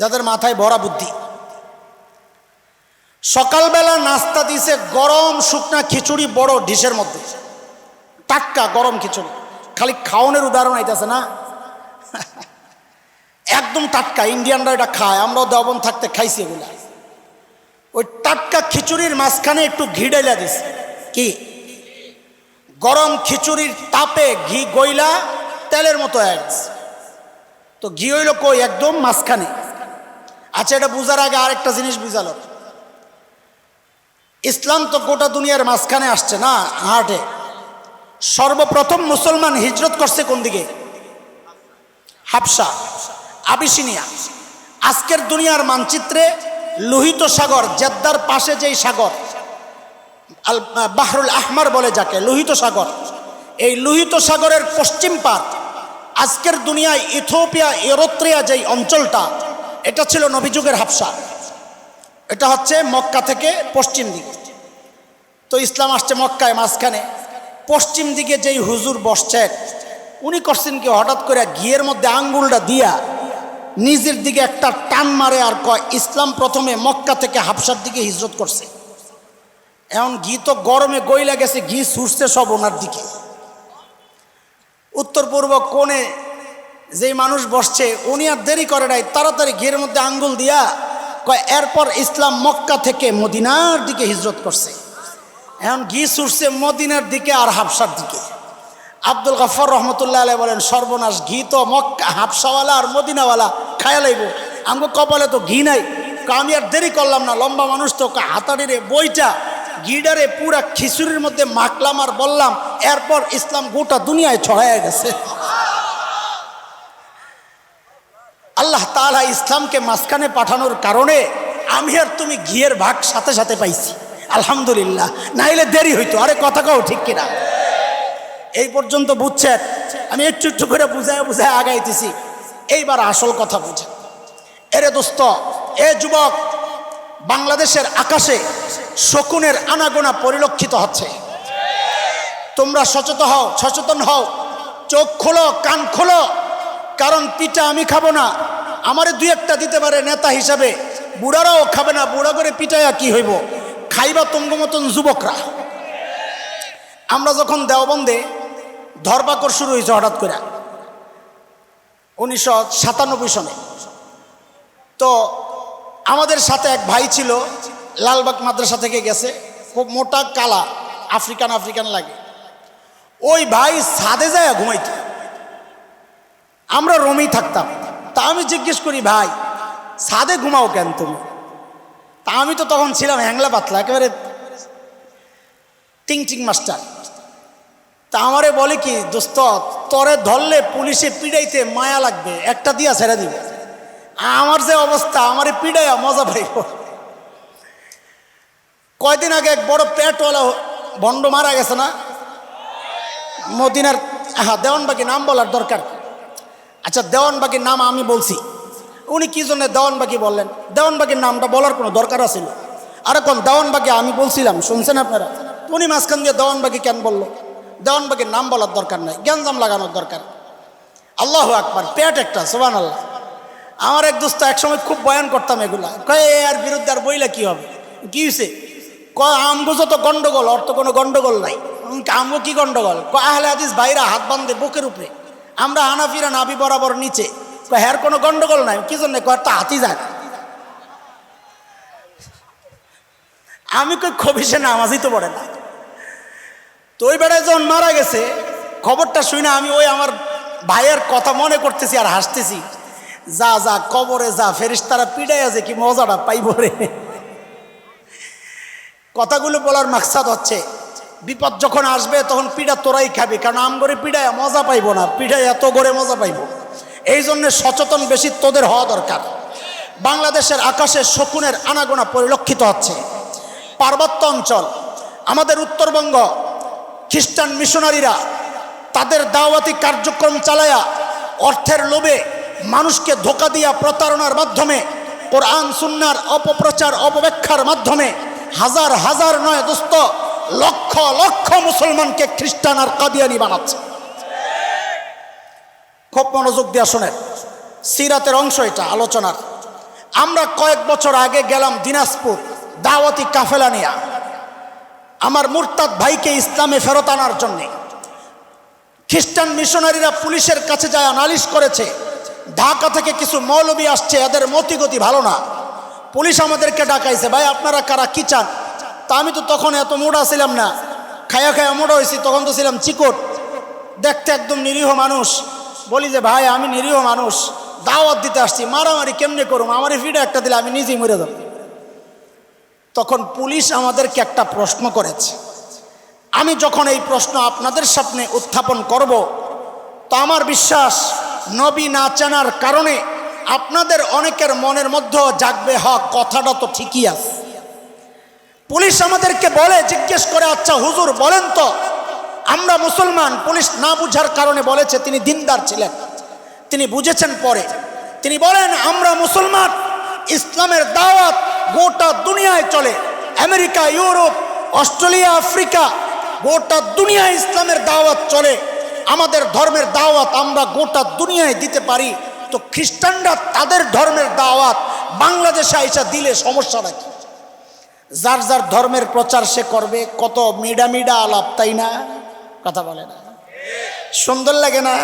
যাদের মাথায় ভরা বুদ্ধি। সকালবেলা নাস্তা দিছে গরম শুকনা খিচুড়ি, বড় ডিশের মধ্যে, টাটকা গরম খিচুড়ি। খালি খাওয়ানোর উদাহরণ আইতেছে না, একদম টাটকা। ইন্ডিয়ানরা এটা খায়, আমরাও দেওবন্দ থাকতে খাইছি এগুলা। ওই টাটকা খিচুড়ির মাঝখানে একটু ঘি ডাইলা দিছে। কি? গরম খিচুড়ির তাপে ঘি গইলা তেলের মতো হয়ে গেছে। তো ঘি হইল কই? একদম মাঝখানে। আচ্ছা, এটা বুঝার আগে আরেকটা জিনিস বুঝালো। ইসলাম তো গোটা দুনিয়ার মাঝখানে আসছে না, হাটে। সর্বপ্রথম মুসলমান হিজরত করছে কোন দিকে? হাবশা, আবিসিনিয়া। আজকের দুনিয়ার মানচিত্রে লোহিত সাগর, জেদ্দার পাশে যেই সাগর আল বাহরুল আহমার বলে যাকে, লোহিত সাগর, এই লোহিত সাগরের পশ্চিম পার আজকের দুনিয়ায় ইথিওপিয়া, এরিত্রিয়া যেই অঞ্চলটা, এটা ছিল নবীযুগের হাবশা। এটা হচ্ছে মক্কা থেকে পশ্চিম দিকে। তো ইসলাম আসছে মক্কায় মাঝখানে। পশ্চিম দিকে যেই হুজুর বসছেন, উনি করছেন কি, হঠাৎ করে ঘিয়ের মধ্যে আঙ্গুলটা দিয়া নিজের দিকে একটা টান মারে আর কয়, ইসলাম প্রথমে মক্কা থেকে হাবশার দিকে হিজরত করছে। এখন ঘি তো গরমে গইলা গেছে, ঘি ছুটছে সব ওনার দিকে। উত্তর পূর্ব কোণে যেই মানুষ বসছে, উনি আর দেরি করে নাই, তাড়াতাড়ি ঘিয়ের মধ্যে আঙ্গুল দিয়া কয়, এরপর ইসলাম মক্কা থেকে মদিনার দিকে হিজরত করছে। এখন ঘি ছুটছে মদিনার দিকে আর হাবশার দিকে। আব্দুল গফর রহমতুল্লাহ আলাইহি বলেন, সর্বনাশ, ঘি তো মক্কা, হাবশাওয়ালা আর মদিনাওয়ালা খায়া লাইব, আমগো কপালে তো ঘি নাই। আমি আর দেরি করলাম না, লম্বা মানুষ তো, হাতাড়িরে বইটা ঘিডারে পুরা খিচুড়ির মধ্যে মাখলাম আর বললাম, এরপর ইসলাম গোটা দুনিয়ায় ছড়াইয়া গেছে। আল্লাহ তাআলা ইসলামকে মাঝখানে পাঠানোর কারণে আমি আর তুমি ঘিয়ের ভাগ সাথে সাথে পাইছি, আলহামদুলিল্লাহ। নাইলে দেরি হইতো। আরে কথা কও ঠিক কিনা? এই পর্যন্ত বুঝছেন? আমি একটু একটু করে বুঝায় বুঝায় আগাইতেছি। এইবার আসল কথা বুঝেন। এরে দোস্ত, এ যুবক, বাংলাদেশের আকাশে শকুনের আনাগোনা পরিলক্ষিত হচ্ছে। তোমরা সচেতন হও, চোখ খোলো, কান খোলো। কারণ পিঠা আমি খাবো না, আমারে দুই একটা দিতে পারে নেতা হিসাবে, বুড়ারাও খাবে না। বুড়া করে পিঠায়া কি হইব? খাইবা তোমগো মতন যুবকরা। আমরা যখন দেওবন্দে ধরপাকড় শুরু হয়েছে হঠাৎ করে 1997 সনে, তো আমাদের সাথে এক ভাই ছিল, লালবাগ মাদ্রাসা থেকে গেছে, খুব মোটা, কালা, আফ্রিকান লাগে। ওই ভাই ছাদে যায় ঘুমাইতো, আমরা রুমেই থাকতাম। তা আমি জিজ্ঞেস করি, ভাই ছাদে ঘুমাও কেন তুমি? তা আমি তো তখন ছিলাম হ্যাংলা পাতলা, একেবারে টিং মাস্টার। তা আমারে বলে কি, দোস্ত তরে ধরলে পুলিশে পিড়াইতে মায়া লাগবে, একটা দিয়া ছেড়ে দিবে। আমার যে অবস্থা, আমারে পিড়াইয়া মজা পাইব। কয়দিন আগে এক বড় পেটওয়ালা ভণ্ড মারা গেছে না মদিনার, দেওয়ানবাগি, নাম বলার দরকার। আচ্ছা, দেওয়ানবাগির নাম আমি বলছি, উনি কি জন্য দেওয়ানবাগি বললেন? দেওয়ানবাগির নামটা বলার কোনো দরকার আছিল? আর কোন দেওয়ানবাগি আমি বলছিলাম, শুনছেন আপনারা? উনি মাঝখান দিয়ে দেওয়ানবাগি কেন বললো? দেওয়ানবাগির নাম বলার দরকার নাই, গ্যাঞ্জাম লাগানোর দরকার। আল্লাহু আকবার, পেট একটা, সুবহানাল্লাহ। আমার এক দোস্ত একসময় খুব বয়ান করতাম এগুলা, কয় এর বিরুদ্ধে আর বইলা কি হবে, কি হয়েছে? কয় আমগো যত গন্ডগোল, ওর তো কোনো গন্ডগোল নাই। আমগো কি গন্ডগোল? কয় আহলে হাদিস ভাইরা হাত বান্ধে বুকের উপরে, আমরা হানাফিরা নাভি বরাবর নিচে। কয় হ্যার কোনো গন্ডগোল নাই। কি জন্য? কয় তা হাতি যায়। আমি কই খবিসে নামাজই তো পড়ে না। তো ওই বেড়ায় যখন মারা গেছে, খবরটা শুই না, আমি ওই আমার ভাইয়ের কথা মনে করতেছি আর হাসতেছি। যা যা কবরে যা, ফেরেশতারা পিড়াই আছে, কি মজাটা পাইব রে। কথাগুলো বলার মাকসাদ হচ্ছে, বিপদ যখন আসবে তখন পিড়া তোরাই খাবি, কারণ আম করে পিড়ায় মজা পাইব না, পিড়ায় এত করে মজা পাইব। এই জন্য সচেতন বেশি তোদের হওয়া দরকার। বাংলাদেশের আকাশে শকুনের আনাগোনা পরিলক্ষিত হচ্ছে। পার্বত্য অঞ্চল, আমাদের উত্তরবঙ্গ, খ্রিস্টান মিশনারিরা তাদের দাওয়াতি কার্যক্রম চালায়া অর্থের লোভে মানুষকে ধোঁকা দিয়া, প্রতারণার মাধ্যমে, কোরআন সুন্নাহর অপপ্রচার অপব্যাখ্যার মাধ্যমে হাজার হাজার নয় দোস্ত, লক্ষ লক্ষ মুসলমানকে খ্রিস্টান আর কাদিয়ানি বানাচ্ছে। খুব মনোযোগ দিয়া শোনেন, সিরাতের অংশ এটা আলোচনার। আমরা কয়েক বছর আগে গেলাম দিনাজপুর দাওয়াতি কাফেলা নিয়া, আমার মুরতাদ ভাইকে ইসলামে ফেরত আনার জন্যে। খ্রিস্টান মিশনারিরা পুলিশের কাছে যায় নালিশ করেছে, ঢাকা থেকে কিছু মৌলবি আসছে, এদের মতিগতি ভালো না। পুলিশ আমাদেরকে ডাকাইছে, ভাই আপনারা কারা, কি চান? তা আমি তো তখন এত মোটা ছিলাম না, খায়া খায়া মোটা হয়েছি, তখন তো ছিলাম চিকট, দেখতে একদম নিরীহ মানুষ। বলি যে ভাই আমি নিরীহ মানুষ, দাওয়াত দিতে আসছি, মারামারি কেমনে করুম, আমার ভিডিও একটা দিলে আমি নিজেই মরে যাব। তখন পুলিশ আমাদেরকে একটা প্রশ্ন করেছে। আমি যখন এই প্রশ্ন আপনাদের সামনে উত্থাপন করব, তো আমার বিশ্বাস নবী না চেনার কারণে আপনাদের অনেকের মনের মধ্যেও জাগবে, হক কথাটা তো ঠিকই আছে। পুলিশ আমাদেরকে বলে, জিজ্ঞেস করে, আচ্ছা হুজুর বলেন তো আমরা মুসলমান। পুলিশ না বুঝার কারণে বলেছে, তিনি দিনদার ছিলেন, তিনি বুঝেছেন পরে। তিনি বলেন, আমরা মুসলমান, ইসলামের দাওয়াত গোটা দুনিয়ায় চলে। আমেরিকা, ইউরোপ, অস্ট্রেলিয়া, আফ্রিকা, গোটা দুনিয়ায় ইসলামের দাওয়াত চলে। আমাদের ধর্মের দাওয়াত আমরা গোটা দুনিয়ায় দিতে পারি। তো খ্রিস্টানরা তাদের ধর্মের দাওয়াত বাংলাদেশে আইসা দিলে সমস্যা নাকি? যার যার ধর্মের প্রচার সে করবে। কত মিডা মিডা আলাপ, তাই না? কথা বলে না? সুন্দর লাগে না?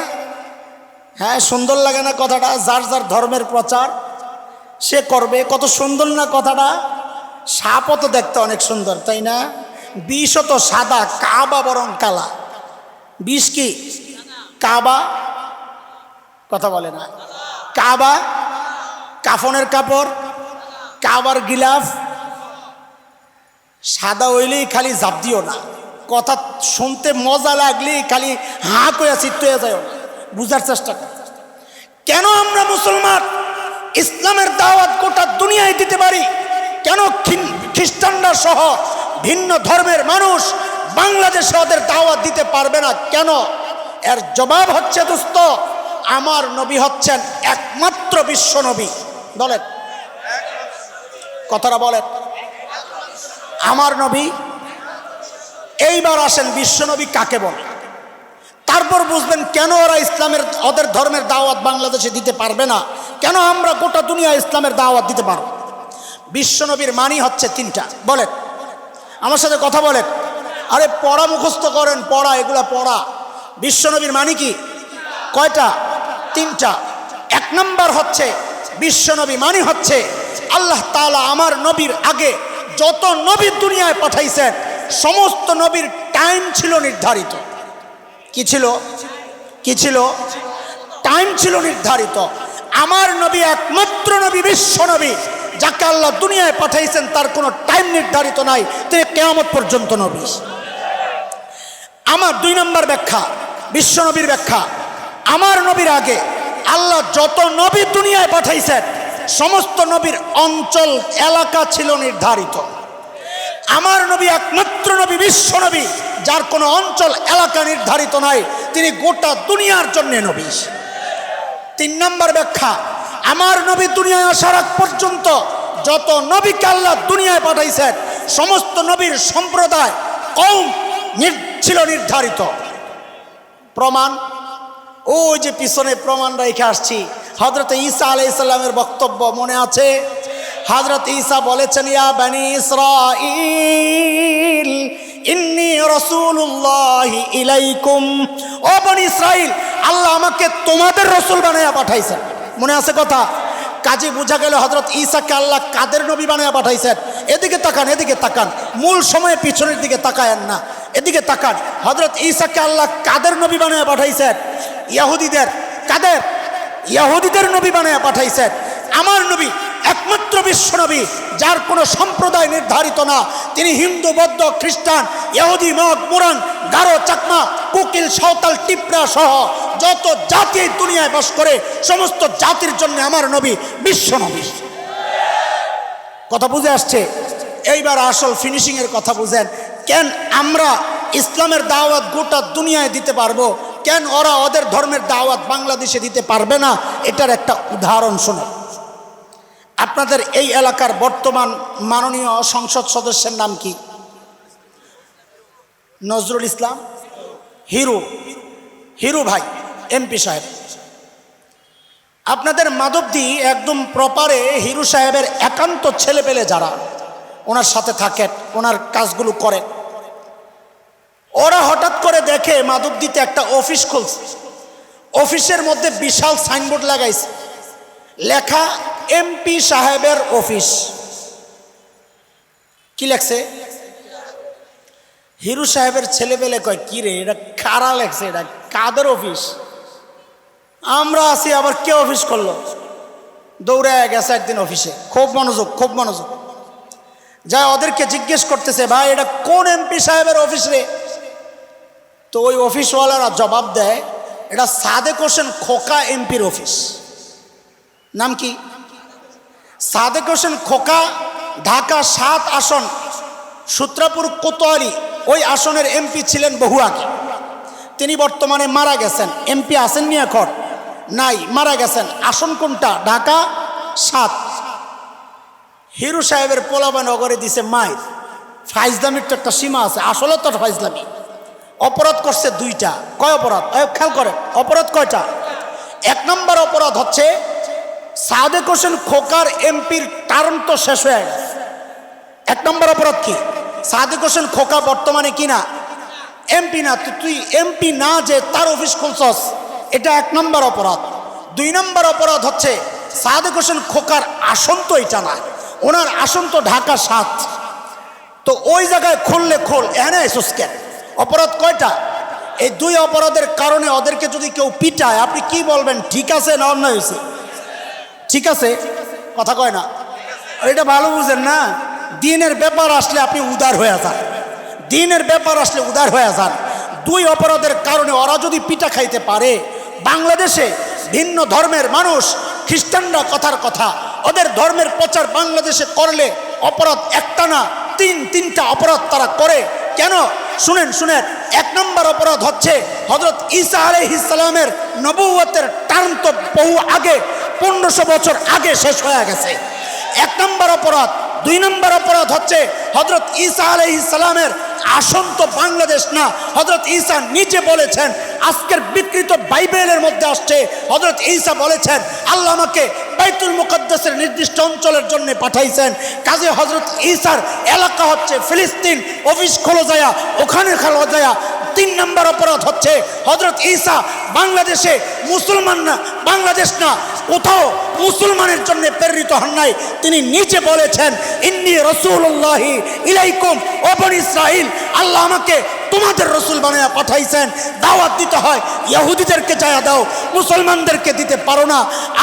হ্যাঁ, সুন্দর লাগে না কথাটা? যার যার ধর্মের প্রচার সে করবে। কত সুন্দর না কথাটা? সাপও তো দেখতে অনেক সুন্দর, তাই না? বিষও তো সাদা, কাবা বরং কালা। বিষ কি? কাবা। কথা বলে না? কাবা, কাফনের কাপড়, কাবার গিলাফ সাদা হইলেই খালি জাপ দিও না। কথা শুনতে মজা লাগলেই খালি হাঁ কইয়া চিত্ত হয়ে যায় না, বুঝার চেষ্টা কর। কেন আমরা মুসলমান ইসলামের দাওয়াত গোটা দুনিয়ায় দিতে পারি, কেন খ্রিস্টানরা সহ ভিন্ন ধর্মের মানুষ বাংলাদেশে ওদের দাওয়াত দিতে পারবে না কেন? এর জবাব হচ্ছে, দোস্ত, আমার নবী হচ্ছেন একমাত্র বিশ্ব নবী। বলেন, কথাটা বলেন, আমার নবী। এইবার আসেন, বিশ্ব নবী কাকে বলে, তারপর বুঝবেন কেন ওরা ইসলামের ওদের ধর্মের দাওয়াত বাংলাদেশে দিতে পারবে না, কেন আমরা গোটা দুনিয়া ইসলামের দাওয়াত দিতে পারব। বিশ্ব নবীর মানি হচ্ছে তিনটা। বলেন, আমার সাথে কথা বলেন। আরে পড়া মুখস্থ করেন, পড়া, এগুলা পড়া। বিশ্ব নবীর মানি কি? কয়টা? তিনটা। এক নম্বর হচ্ছে, বিশ্ব নবী মানি হচ্ছে, আল্লাহ তাআলা আমার নবীর আগে যত নবী দুনিয়ায় পাঠাইছেন সমস্ত নবীর টাইম ছিল নির্ধারিত। কি ছিল? কি ছিল? টাইম ছিল নির্ধারিত। আমার নবী একমাত্র নবী, বিশ্ব নবী, যাকে আল্লাহ দুনিয়ায় পাঠাইছেন তার কোনো টাইম নির্ধারিত নাই, তিনি কিয়ামত পর্যন্ত নবী। আমার দুই নম্বর ব্যাখ্যা, বিশ্ব নবীর ব্যাখ্যা, আমার নবীর আগে আল্লাহ যত নবী দুনিয়ায় পাঠাইছেন সমস্ত নবীর অঞ্চল এলাকা ছিল নির্ধারিত। আমার নবী একমাত্র নবী, বিশ্ব নবী, যার কোনো অঞ্চল এলাকা নির্ধারিত নাই, তিনি গোটা দুনিয়ার জন্য নবী। তিন নম্বর ব্যাখ্যা, আমার নবী দুনিয়ায় আসার আগ পর্যন্ত যত নবীকে আল্লাহ দুনিয়ায় পাঠাইছেন সমস্ত নবীর সম্প্রদায়, কওম ছিল নির্ধারিত। প্রমাণ ওই যে পিছনে প্রমাণ রেখে আসছি, হযরত ঈসা আলাইহিস সালামের বক্তব্য মনে আছে? হযরত ঈসা বলেছেন, ইয়া বনি ইসরাঈল ইন্নী রাসূলুল্লাহি ইলাইকুম। ও বনি ইসরাইল, আল্লাহ আমাকে তোমাদের রাসূল বানায়া পাঠাইছেন। মনে আছে কথা? কাজে বোঝা গেল হযরত ঈসাকে আল্লাহ কাদের নবী বানায়া পাঠাইছেন। এদিকে তাকান, এদিকে তাকান, মূল সময়ে পিছনের দিকে তাকায়েন না, এদিকে তাকান। হযরত ঈসাকে আল্লাহ কাদের নবী বানায়া পাঠাইছেন? ইহুদিদের। কাদের? ইহুদিদের নবী বানায়া পাঠাইছেন। আমার নবী একমাত্র বিশ্ব নবী, যার কোনো সম্প্রদায় নির্ধারিত না। তিনি হিন্দু, বৌদ্ধ, খ্রিস্টান, ইহুদি, মগ, মুরাং, গারো, চাকমা, কুকিল, সাঁওতাল, টিপরা সহ যত জাতি এই দুনিয়ায় বাস করে সমস্ত জাতির জন্য আমার নবী বিশ্ব নবী। কথা বুঝে আসছে? এইবার আসল ফিনিশিং এর কথা বুঝেন। কেন আমরা ইসলামের দাওয়াত গোটা দুনিয়ায় দিতে পারবো, কেন ওরা ওদের ধর্মের দাওয়াত বাংলাদেশে দিতে পারবে না? এটার একটা উদাহরণ শোনো। আপনাদের এই এলাকার বর্তমান মাননীয় সংসদ সদস্যের নাম কি? নজরুল ইসলাম হিরু। হিরু ভাই এমপি সাহেব। আপনাদের মাধবদী একদম প্রপারে হিরু সাহেবের একান্ত ছেলে পেলে যারা ওনার সাথে থাকেন, ওনার কাজগুলো করেন, ওরা হঠাৎ করে দেখে মাধবদীতে একটা অফিস খুলছে। অফিসের মধ্যে বিশাল সাইনবোর্ড লাগাইছে, লেখা এমপি সাহেবের অফিস। কি লেখছে? হিরু সাহেবের ছেলেবেলে কয়, কি রে এটা কারা লেখছে, এটা কাদের অফিস? আমরা আছি, আবার কে অফিস করলো, দৌড়ে গেছে একদিন অফিসে, খুব মনোযোগ যা ওদেরকে জিজ্ঞেস করতেছে, ভাই এটা কোন এমপি সাহেবের অফিস রে? তো ওই অফিসওয়ালারা জবাব দেয়, এটা সাদেক হোসেন খোকা এমপির অফিস। নাম কি? সাদেক হোসেন খোকা, ঢাকা 7 আসন, সূত্রাপুর কোতোয়ালি, ওই আসনের এমপি ছিলেন বহু আগে। তিনি বর্তমানে মারা গেছেন। এমপি আসেননি এখন? নাই, মারা গেছেন। আসন কোনটা? ঢাকা 7। হিরু সাহেবের পোলাবা নগরে দিছে মাইর। ফাইজলামির তো একটা সীমা আছে, আসলে তো ফাইজলামি। অপরাধ করছে 2টা। কয় অপরাধ? খেয়াল করে, অপরাধ কয়টা? 1 নম্বর অপরাধ হচ্ছে সাদেক হোসেন খোকার এমপির টার্ম তো শেষ হয়ে গেছে। 1 নম্বর অপরাধ কি? সাদেক হোসেন খোকা বর্তমানে কি না? এমপি না। তুই এমপি না যে তার অফিস খুলছস, এটা 1 নম্বর অপরাধ। 2 নম্বর অপরাধ হচ্ছে সাদেক হোসেন খোকার আসন তো এটা না, ওনার আসন তো ঢাকা 7। তো ওই জায়গায় খুললে খোল, এনে সুস্কেন। অপরাধ কয়টা? এই 2 অপরাধের কারণে ওদেরকে যদি কেউ পিটায়, আপনি কি বলবেন? ঠিক আছে না অন্যায় হয়েছে? ঠিক আছে, কথা কয় না। এটা ভালো বুঝেন না। দিনের ব্যাপার আসলে আপনি উদার হয়ে যান, দিনের ব্যাপার আসলে উদার হয়ে যান। 2 অপরাধের কারণে ওরা যদি পিটা খাইতে পারে, বাংলাদেশে ভিন্ন ধর্মের মানুষ, খ্রিস্টানরা কথার কথা, ওদের ধর্মের প্রচার বাংলাদেশে করলে অপরাধ একটা না, 3টা অপরাধ তারা করে। কেন? শুনেন। 1 নম্বর অপরাধ হচ্ছে হযরত ঈসা আলাইহিস সালামের নবুয়তের টার্ম তো বহু আগে, 1500 বছর আগে শেষ হয়ে গেছে। 1 নম্বর অপরাধ। 2 নম্বর অপরাধ হচ্ছে হযরত ঈসা আলাইহিস সালামের আসন তো বাংলাদেশ না। হযরত ঈসা নিজে বলেছেন, আজকের বিকৃত বাইবেলের মধ্যে আসছে, হযরত ঈসা বলেছেন আল্লাহ আমাকে বাইতুল মুকদ্দাসের নির্দিষ্ট অঞ্চলের জন্য পাঠাইছেন। কাজে হযরত ঈসার এলাকা হচ্ছে ফিলিস্তিন, অফিস খোলা যায়, ওখানে খোলা যায়। 3 নম্বর অপরাধ হচ্ছে হযরত ঈসা বাংলাদেশে মুসলমান না, বাংলাদেশ না, কোথাও মুসলমানের জন্য প্রেরিত হন নাই। তিনি নিজে বলেছেন, ইন্নী রাসূলুল্লাহি ইলাইকুম ও বনী ইসরাইল, আল্লাহ আমাকে তোমাদের রসুল বানায়া পাঠাইছেন। দাওয়াত দিতে হয়, ইহুদিদেরকে যায় দাও, মুসলমানদেরকে দিতে পারো না।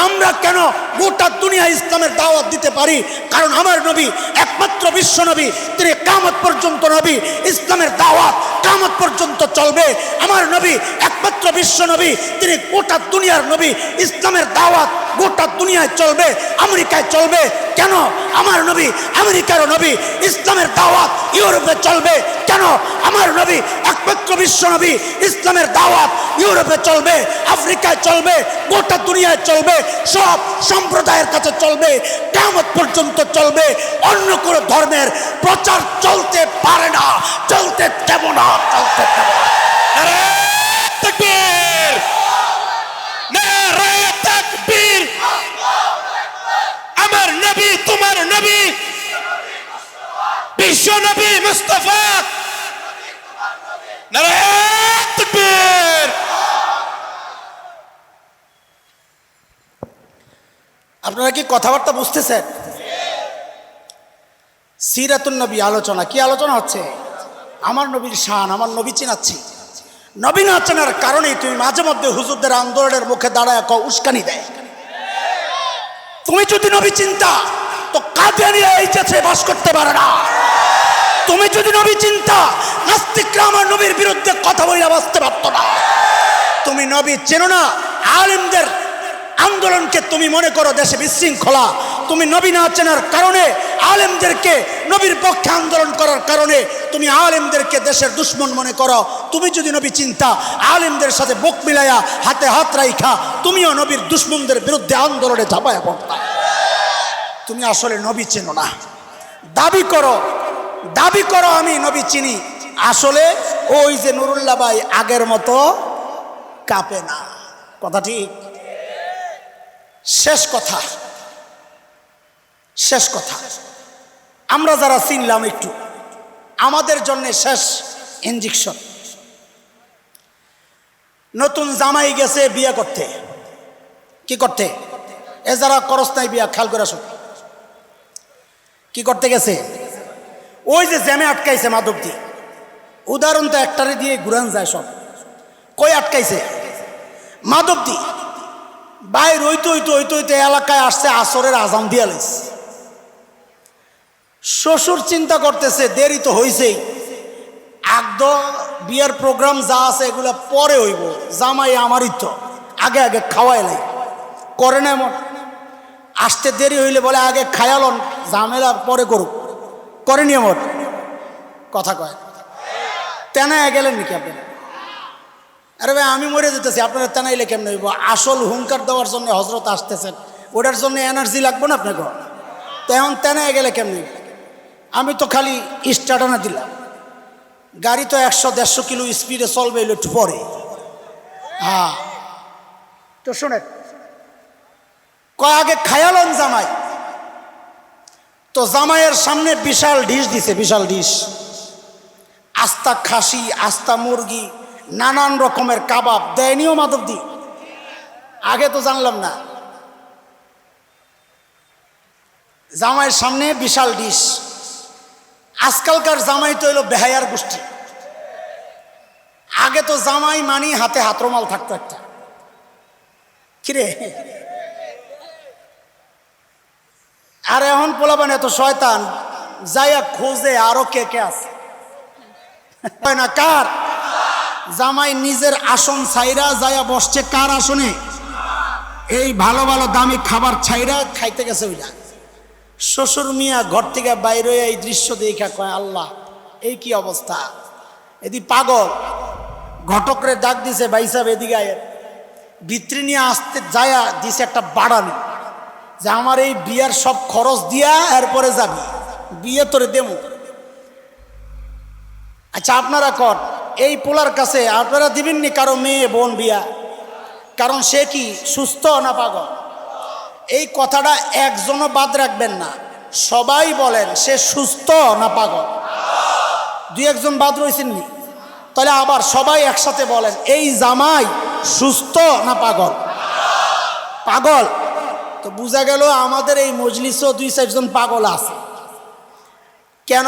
আমরা কেন গোটা দুনিয়া ইসলামের দাওয়াত দিতে পারি? কারণ আমার নবী একমাত্র বিশ্ব নবী, তিনি কিয়ামত পর্যন্ত নবী, ইসলামের দাওয়াত কিয়ামত পর্যন্ত চলবে। আমার নবী একমাত্র বিশ্ব নবী, তিনি গোটা দুনিয়ার নবী, ইসলামের দাওয়াত গোটা দুনিয়ায় চলবে, আমেরিকায় চলবে। কেন? আমার নবী আমেরিকার নবী। ইসলামের দাওয়াত ইউরোপে চলবে। কেন? আমার নবী একমাত্র বিশ্ব নবী, ইসলামের দাওয়াত ইউরোপে চলবে, আফ্রিকায় চলবে, গোটা দুনিয়ায় চলবে, সব সম্প্রদায়ের কাছে চলবে, কিয়ামত পর্যন্ত চলবে। অন্য কোনো ধর্মের প্রচার চলতে পারে না, চলতে দেব না, চলতে দেব না। নারে তাকবীর, নারে তাকবীর। আমার নবী তোমার নবী, বিশ্ব নবী মুস্তাফা। নারে তাকবীর। আপনারা কি কথাবার্তা বুঝতেছেন? সিরাতুন নবী আলোচনা। কি আলোচনা হচ্ছে? আমার নবীর শান, আমার নবী চিনাচ্ছি। নবী না চেনার কারণেই তুমি মাঝে মধ্যে হুজুরদের আন্দোলনের মুখে দাঁড়ায় উস্কানি দেয়। তুমি যদি নবী চিন্তা, তো কাদিয়ানীরা এই দেশে বাস করতে পারে না। তুমি যদি নবী চিন্তা, নাস্তিকরা আমার নবীর বিরুদ্ধে কথা বইলা বাঁচতে পারতো না। তুমি নবী চেনো না, আলেমদের আন্দোলনকে তুমি মনে করো দেশে বিশৃঙ্খলা। তুমি নবী না চেনার কারণে, আলেমদেরকে নবীর পক্ষে আন্দোলন করার কারণে তুমি আলেমদেরকে দেশের দুশ্মন মনে করো। তুমি যদি নবী চিন্তা, আলেমদের সাথে বুক মিলাইয়া হাতে হাত রাইখা তুমিও নবীর দুশ্মনদের বিরুদ্ধে আন্দোলনে ঝাঁপাইয়া পড়তা। তুমি আসলে নবী চেনো না। দাবি করো আমি নবী চিনি, আসলে ওই যে নুরুল্লাহ ভাই আগের মতো কাঁপে না। কথা ঠিক? শেষ কথা, আমরা যারা চিনলাম একটু, আমাদের জন্য শেষ ইনজেকশন। নতুন জামাই গেছে বিয়ে করতে। কি করতে? এ যারা করস নাই বিয়া, খেয়াল করে আসুন, কি করতে গেছে? ওই যে জ্যামে আটকাইছে মাধব দিয়ে, উদাহরণ তো একটারে দিয়ে ঘুরান যায় সব। কই আটকাইছে? মাধব দি। বাইর হইতে হইতে হইতে হইতে এলাকায় আসছে, আসরের আজান দিয়া লাইছে। শ্বশুর চিন্তা করতেছে দেরি তো হইছেই, একদম বিয়ের প্রোগ্রাম যা আছে এগুলা পরে হইব, জামাই আমারই তো, আগে আগে খাওয়াই লাই করে না। এমন আসতে দেরি হইলে বলে আগে খায়ালন, ঝামেলা পরে করুক, করেনি এমন কথা কয়। তেনায় গেলেন নাকি আপনি? আরে ভাই আমি মরে যেতেছি, আপনারা তেনাইলে কেমন হইব? আসল হুঙ্কার দেওয়ার জন্য হজরত আসতেছেন, ওটার জন্য এনার্জি লাগবে না আপনাকে? তো এখন তেনায় গেলে কেমন হইব? আমি তো খালি স্টার্টানা দিলাম, গাড়ি তো 100-150 কিলো স্পিডে চলবে, এলো একটু পরে। হ্যাঁ তো শোনেন, কয় আগে খায়ালন জামাই। তো জামাইয়ের সামনে বিশাল ডিশ দিছে, বিশাল ডিশ, আস্তা খাসি, আস্তা মুরগি, নানান রকমের কাবাব দেয়নিও মাধব দি। আগে তো জানলাম না, জামাইয়ের সামনে বিশাল ডিশ। আজকালকার জামাই তো এলো বেহায়ার গোষ্ঠী। আগে তো জামাই মানি হাতে হাতরুমাল থাকতো একটা, কিরে। আর এখন পোলাপান এত শয়তান, যাইয়া খোঁজে আরো কে কে আছে না। কার জামাই নিজের আসন ছাইরা যাইয়া বসছে কার আসনে? এই ভালো ভালো দামি খাবার ছাইরা খাইতে গেছে ওইটা। শ্বশুর মিয়া ঘর থেকে বাইরে এই দৃশ্য দেখা কয় আল্লাহ এই কি অবস্থা। এদি পাগল ঘটকরে ডাক দিছে, ভাই সাহেব এদিকে আয়ের। ভিতরে নিয়ে আসতে যায়া দিছে একটা বাড়ানি, যে আমার এই বিয়ার সব খরচ দিয়া এরপরে যাবি, বিয়ে তোরে দেবো। আচ্ছা আপনারা কর, এই পোলার কাছে আপনারা দিবেননি কারো মেয়ে বোন বিয়া? কারণ সে কি সুস্থ না পাগল? এই কথাটা একজনও বাদ রাখবেন না, সবাই বলেন সে সুস্থ না পাগল। দুই একজন বাদ রয়েছেননি, তাহলে আবার সবাই একসাথে বলেন এই জামাই সুস্থ না পাগল? পাগল। তো বোঝা গেল আমাদের এই মজলিসও 2-4 জন পাগল আছে। কেন?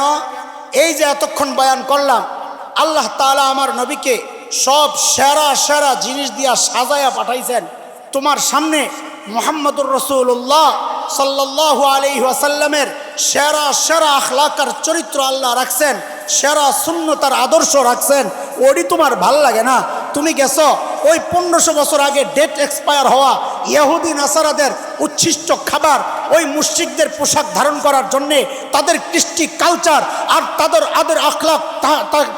এই যে এতক্ষণ বয়ান করলাম, আল্লাহ তাআলা আমার নবীকে সব সেরা সেরা জিনিস দিয়া সাজায়া পাঠাইছেন তোমার সামনে। মুহাম্মদুর রাসূলুল্লাহ সাল্লাল্লাহু আলাইহি ওয়াসাল্লামের সেরা সেরা আখলাকার চরিত্র আল্লাহ রাখছেন, সেরা সুন্নতার আদর্শ রাখছেন। ওডি তোমার ভাল লাগে না? তুমি গেছো ওই 1500 বছর আগে ডেট এক্সপায়ার হওয়া ইহুদি নাসারাদের উচ্ছিষ্ট খাবার, ওই মুশরিকদের পোশাক ধারণ করার জন্যে, তাদের কৃষ্টি কালচার আর তাদের আদের আখলাক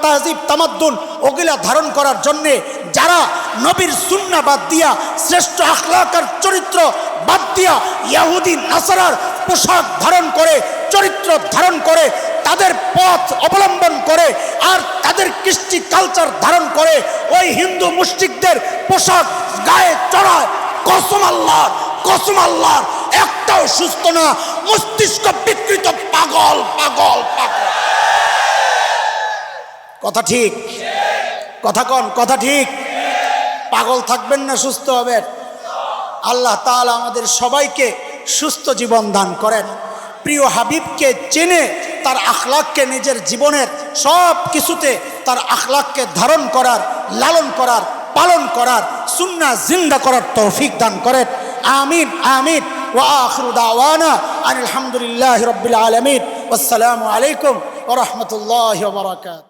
তাহজিব তামাদ্দুন ওগুলা ধারণ করার জন্যে যারা নবীর সুন্নাহ বাদ দিয়া, শ্রেষ্ঠ আখলাক আর চরিত্র বাদ দিয়া ইহুদি নাসারার পোশাক ধারণ করে, চরিত্র ধারণ করে, তাদের পথ অবলম্বন করে আর তাদের কৃষ্টি কালচার ধারণ করে ওই হিন্দু মুশরিকদের পোশাক গায়ে চড়ায়, কসম আল্লাহর, কসম আল্লাহর, একটাও সুস্থ না, মস্তিষ্ক বিকৃত, পাগল পাগল পাগল। কথা ঠিক? কথা কন, কথা ঠিক? পাগল থাকবেন না সুস্থ হবেন? আল্লাহ তাআলা আমাদের সবাইকে সুস্থ জীবন দান করেন। প্রিয় হাবিবকে চেনে তার আখলাককে নিজের জীবনের সব কিছুতে তার আখলাককে ধারণ করার, লালন করার, পালন করার, সুন্নাহ জিন্দা করার তৌফিক দান করেন। আমিন আমিন। ওয়া আখিরু দাওয়ানা আলহামদুলিল্লাহি রাব্বিল আলামিন। আসসালামু আলাইকুম ওয়া রাহমাতুল্লাহি ওয়া বারাকাতুহু।